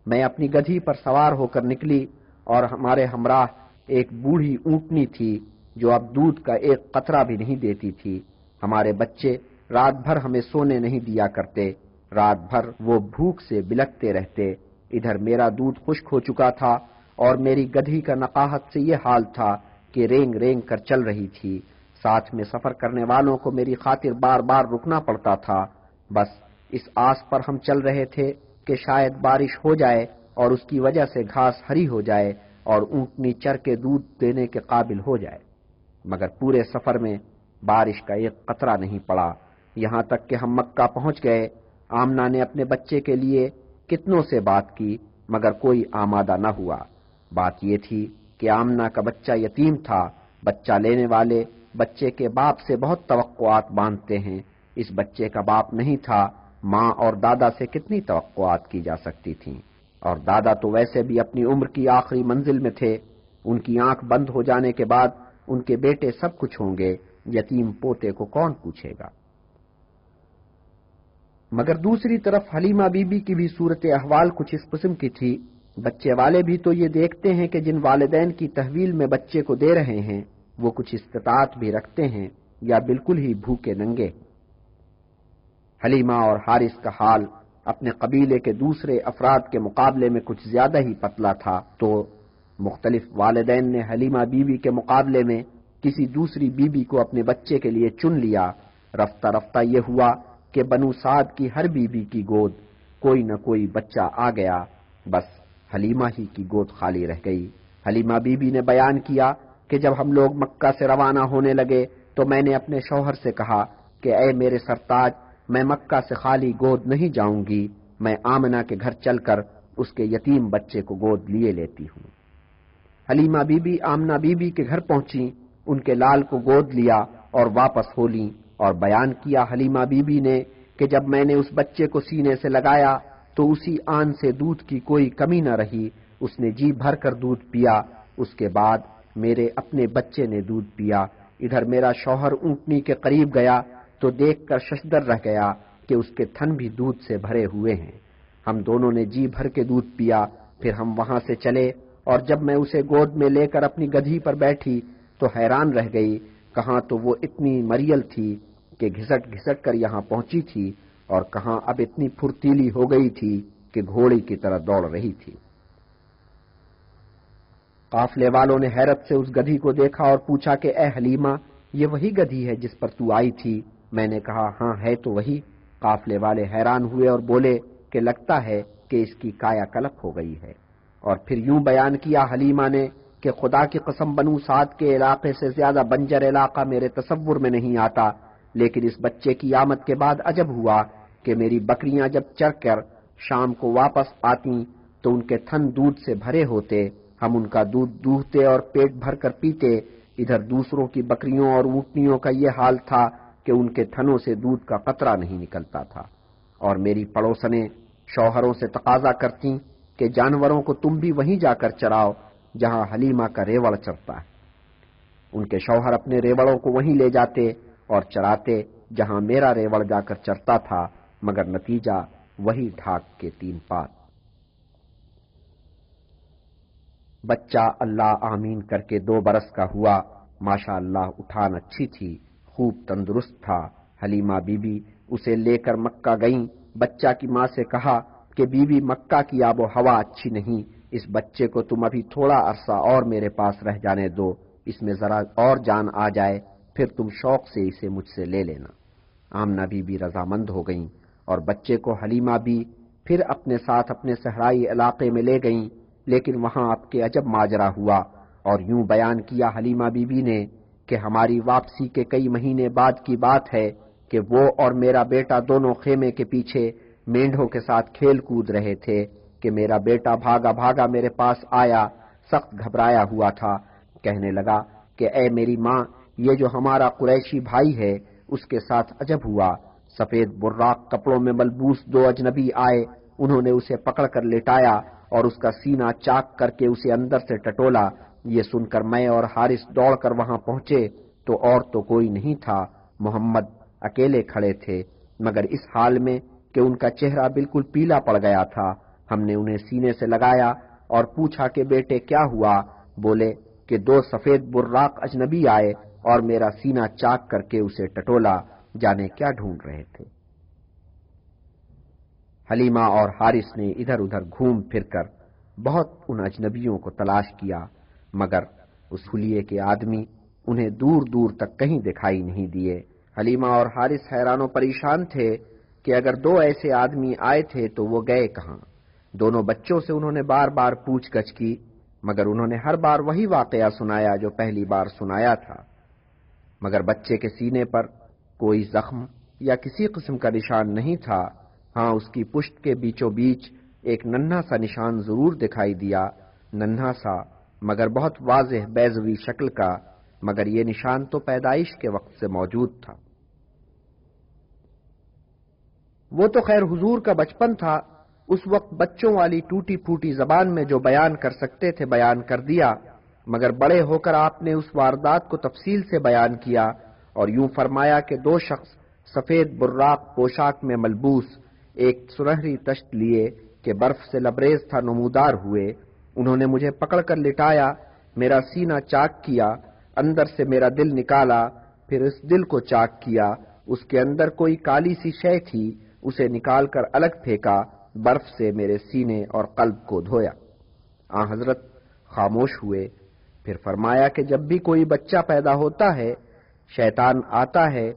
میں اپنی گدھی پر سوار ہو کر نکلی اور ہمارے ہمراہ ایک بوڑھی اونٹنی تھی جو اب دودھ کا ایک قطرہ بھی نہیں دیتی تھی۔ ہمارے بچے رات بھر ہمیں سونے نہیں دیا کرتے، رات بھر وہ بھوک سے بلکتے رہتے۔ ادھر میرا دودھ خشک ہو چکا تھا اور میری گدھی کا نقاہت سے یہ حال تھا کہ رینگ رینگ کر چل رہی تھی۔ ساتھ میں سفر کرنے والوں کو میری خاطر بار بار رکنا پڑتا تھا۔ بس اس آس پر ہم چل رہے تھے کہ شاید بارش ہو جائے اور اس کی وجہ سے گھاس ہری ہو جائے اور اونٹنی چر کے دودھ دینے کے قابل ہو جائے، مگر پورے سفر میں بارش کا ایک قطرہ نہیں پڑا۔ یہاں تک کہ ہم مکہ پہنچ گئے، آمنہ نے اپنے بچے کے لیے کتنوں سے بات کی مگر کوئی آمادہ نہ ہوا۔ بات یہ تھی کہ آمنہ کا بچہ یتیم تھا۔ بچہ لینے والے بچے کے باپ سے بہت توقعات باندھتے ہیں، اس بچے کا باپ نہیں تھا، ماں اور دادا سے کتنی توقعات کی جا سکتی تھیں، اور دادا تو ویسے بھی اپنی عمر کی آخری منزل میں تھے۔ ان کی آنکھ بند ہو جانے کے بعد ان کے بیٹے سب کچھ ہوں گے، یتیم پوتے کو کون پوچھے گا؟ مگر دوسری طرف حلیمہ بی بی کی بھی صورت احوال کچھ اس قسم کی تھی۔ بچے والے بھی تو یہ دیکھتے ہیں کہ جن والدین کی تحویل میں بچے کو دے رہے ہیں وہ کچھ استطاعت بھی رکھتے ہیں یا بالکل ہی بھوکے ننگے۔ حلیمہ اور حارث کا حال اپنے قبیلے کے دوسرے افراد کے مقابلے میں کچھ زیادہ ہی پتلا تھا، تو مختلف والدین نے حلیمہ بی بی کے مقابلے میں کسی دوسری بی بی کو اپنے بچے کے لیے چن لیا۔ رفتہ رفتہ یہ ہوا کہ بنو سعد کی ہر بی بی کی گود کوئی نہ کوئی بچہ آ گیا، بس حلیمہ ہی کی گود خالی رہ گئی۔ حلیمہ بی بی نے بیان کیا کہ جب ہم لوگ مکہ سے روانہ ہونے لگے تو میں نے اپنے شوہر سے کہا کہ اے میرے سرتاج، میں مکہ سے خالی گود نہیں جاؤں گی، میں آمنہ کے گھر چل کر اس کے یتیم بچے کو گود لیے لیتی ہوں۔ حلیمہ بی بی آمنہ بی بی کے گھر پہنچی، ان کے لال کو گود لیا اور واپس ہو لیں، اور بیان کیا حلیمہ بی بی نے کہ جب میں نے اس بچے کو سینے سے لگایا تو اسی آن سے دودھ کی کوئی کمی نہ رہی، اس نے جی بھر کر دودھ پیا۔ اس کے بعد میرے اپنے بچے نے دودھ پیا۔ ادھر میرا شوہر اونٹنی کے قریب گیا تو دیکھ کر ششدر رہ گیا کہ اس کے تھن بھی دودھ سے بھرے ہوئے ہیں۔ ہم دونوں نے جی بھر کے دودھ پیا، پھر ہم وہاں سے چلے، اور جب میں اسے گود میں لے کر اپنی گدھی پر بیٹھی تو حیران رہ گئی، کہاں تو وہ اتنی مریل تھی کہ گھسٹ گھسٹ کر یہاں پہنچی تھی، اور کہاں اب اتنی پھرتیلی ہو گئی تھی کہ گھوڑی کی طرح دوڑ رہی تھی۔ قافلے والوں نے حیرت سے اس گدھی کو دیکھا اور پوچھا کہ اے حلیمہ، یہ وہی گدھی ہے جس پر تو آئی تھی؟ میں نے کہا ہاں ہے تو وہی۔ قافلے والے حیران ہوئے اور بولے کہ لگتا ہے کہ اس کی کایا کلپ ہو گئی ہے، اور پھر یوں بیان کیا حلیمہ نے کہ خدا کی قسم بنو سعد کے علاقے سے زیادہ بنجر علاقہ میرے تصور میں نہیں آتا، لیکن اس بچے کی آمد کے بعد عجب ہوا کہ میری بکریاں جب چر کر شام کو واپس آتی تو ان کے تھن دودھ سے بھرے ہوتے، ہم ان کا دودھ دوہتے اور پیٹ بھر کر پیتے۔ ادھر دوسروں کی بکریوں اور اونٹنیوں کا یہ حال تھا کہ ان کے تھنوں سے دودھ کا قطرہ نہیں نکلتا تھا، اور میری پڑوسنیں شوہروں سے تقاضا کرتی کہ جانوروں کو تم بھی وہیں جا کر چراؤ جہاں حلیمہ کا ریوڑ چرتا ہے۔ ان کے شوہر اپنے ریوڑوں کو وہیں لے جاتے اور چراتے جہاں میرا ریوڑ جا کر چرتا تھا، مگر نتیجہ وہی ڈھاک کے 3 پات۔ بچہ اللہ آمین کر کے 2 برس کا ہوا، ماشاء اللہ اٹھان اچھی تھی، خوب تندرست تھا۔ حلیمہ بی بی اسے لے کر مکہ گئیں۔ بچہ کی ماں سے کہا کہ بی بی مکہ کی آب و ہوا اچھی نہیں، اس بچے کو تم ابھی تھوڑا عرصہ اور میرے پاس رہ جانے دو، اس میں ذرا اور جان آ جائے، پھر تم شوق سے اسے مجھ سے لے لینا۔ آمنہ بی بی رضامند ہو گئیں اور بچے کو حلیمہ بی پھر اپنے ساتھ اپنے صحرائی علاقے میں لے گئیں، لیکن وہاں اب کے عجب ماجرا ہوا، اور یوں بیان کیا حلیمہ بی بی نے کہ ہماری واپسی کے کئی مہینے بعد کی بات ہے کہ وہ اور میرا بیٹا دونوں خیمے کے پیچھے مینڈھوں کے ساتھ کھیل کود رہے تھے کہ میرا بیٹا بھاگا بھاگا میرے پاس آیا، سخت گھبرایا ہوا تھا، کہنے لگا کہ اے میری ماں، یہ جو ہمارا قریشی بھائی ہے اس کے ساتھ عجب ہوا، سفید براق کپڑوں میں ملبوس 2 اجنبی آئے، انہوں نے اسے پکڑ کر لٹایا اور اس کا سینہ چاک کر کے اسے اندر سے ٹٹولا، یہ سن کر میں اور حارث دوڑ کر وہاں پہنچے تو اور تو کوئی نہیں تھا، محمد اکیلے کھڑے تھے، مگر اس حال میں کہ ان کا چہرہ بالکل پیلا پڑ گیا تھا۔ ہم نے انہیں سینے سے لگایا اور پوچھا کہ بیٹے کیا ہوا؟ بولے کہ 2 سفید براق اجنبی آئے اور میرا سینہ چاک کر کے اسے ٹٹولا، جانے کیا ڈھونڈ رہے تھے۔ حلیمہ اور حارث نے ادھر ادھر گھوم پھر کر بہت ان اجنبیوں کو تلاش کیا، مگر اس حلیے کے آدمی انہیں دور دور تک کہیں دکھائی نہیں دیے۔ حلیمہ اور حارث حیران و پریشان تھے کہ اگر 2 ایسے آدمی آئے تھے تو وہ گئے کہاں۔ دونوں بچوں سے انہوں نے بار بار پوچھ گچھ کی، مگر انہوں نے ہر بار وہی واقعہ سنایا جو پہلی بار سنایا تھا، مگر بچے کے سینے پر کوئی زخم یا کسی قسم کا نشان نہیں تھا۔ ہاں، اس کی پشت کے بیچوں بیچ ایک ننھا سا نشان ضرور دکھائی دیا، ننھا سا مگر بہت واضح بیضوی شکل کا، مگر یہ نشان تو پیدائش کے وقت سے موجود تھا۔ وہ تو خیر حضور کا بچپن تھا، اس وقت بچوں والی ٹوٹی پھوٹی زبان میں جو بیان کر سکتے تھے بیان کر دیا، مگر بڑے ہو کر آپ نے اس واردات کو تفصیل سے بیان کیا اور یوں فرمایا کہ 2 شخص سفید براق پوشاک میں ملبوس، ایک سنہری تشت لیے کہ برف سے لبریز تھا، نمودار ہوئے۔ انہوں نے مجھے پکڑ کر لٹایا، میرا سینہ چاک کیا، اندر سے میرا دل نکالا، پھر اس دل کو چاک کیا، اس کے اندر کوئی کالی سی شے تھی، اسے نکال کر الگ پھینکا، برف سے میرے سینے اور قلب کو دھویا۔ حضرت خاموش ہوئے، پھر فرمایا کہ جب بھی کوئی بچہ پیدا ہوتا ہے، شیطان آتا ہے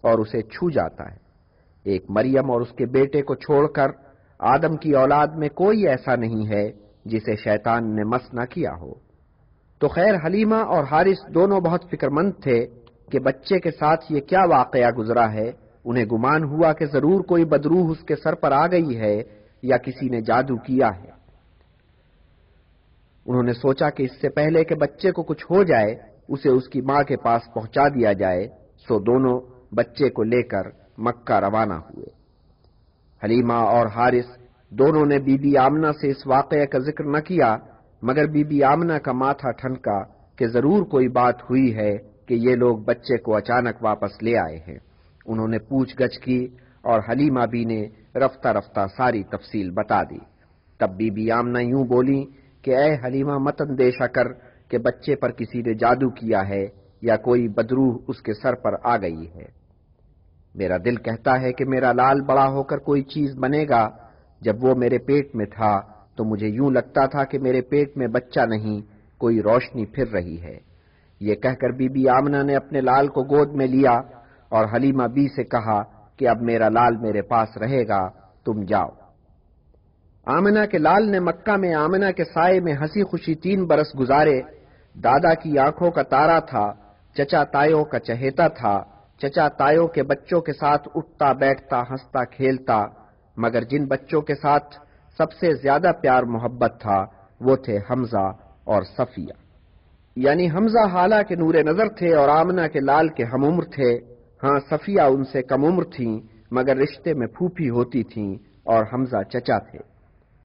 اور اسے چھو جاتا ہے۔ ایک مریم اور اس کے بیٹے کو چھوڑ کر آدم کی اولاد میں کوئی ایسا نہیں ہے جسے شیطان نے مس نہ کیا ہو۔ تو خیر حلیمہ اور حارث دونوں بہت فکر مند تھے کہ بچے کے ساتھ یہ کیا واقعہ گزرا ہے۔ انہیں گمان ہوا کہ ضرور کوئی بدروح اس کے سر پر آ گئی ہے یا کسی نے جادو کیا ہے۔ انہوں نے سوچا کہ اس سے پہلے کہ بچے کو کچھ ہو جائے اسے اس کی ماں کے پاس پہنچا دیا جائے، سو دونوں بچے کو لے کر مکہ روانہ ہوئے۔ حلیمہ اور حارث دونوں نے بی بی آمنہ سے اس واقعے کا ذکر نہ کیا، مگر بی بی آمنہ کا ماتھا ٹھنکا کہ ضرور کوئی بات ہوئی ہے کہ یہ لوگ بچے کو اچانک واپس لے آئے ہیں۔ انہوں نے پوچھ گچھ کی اور حلیمہ بی نے رفتہ رفتہ ساری تفصیل بتا دی۔ تب بی بی آمنہ یوں بولی کہ اے حلیمہ مت اندیشہ کر کہ بچے پر کسی نے جادو کیا ہے یا کوئی بدروح اس کے سر پر آ گئی ہے۔ میرا دل کہتا ہے کہ میرا لال بڑا ہو کر کوئی چیز بنے گا۔ جب وہ میرے پیٹ میں تھا تو مجھے یوں لگتا تھا کہ میرے پیٹ میں بچہ نہیں، کوئی روشنی پھر رہی ہے۔ یہ کہہ کر بی بی آمنہ نے اپنے لال کو گود میں لیا اور حلیمہ بی سے کہا کہ اب میرا لال میرے پاس رہے گا، تم جاؤ۔ آمنہ کے لال نے مکہ میں آمنہ کے سائے میں ہنسی خوشی 3 برس گزارے۔ دادا کی آنکھوں کا تارا تھا، چچا تایوں کا چہیتا تھا، چچا تایوں کے بچوں کے ساتھ اٹھتا بیٹھتا ہنستا کھیلتا، مگر جن بچوں کے ساتھ سب سے زیادہ پیار محبت تھا وہ تھے حمزہ اور صفیہ۔ یعنی حمزہ حالہ کے نور نظر تھے اور آمنہ کے لال کے ہم عمر تھے۔ ہاں صفیہ ان سے کم عمر تھیں، مگر رشتے میں پھوپھی ہوتی تھیں اور حمزہ چچا تھے۔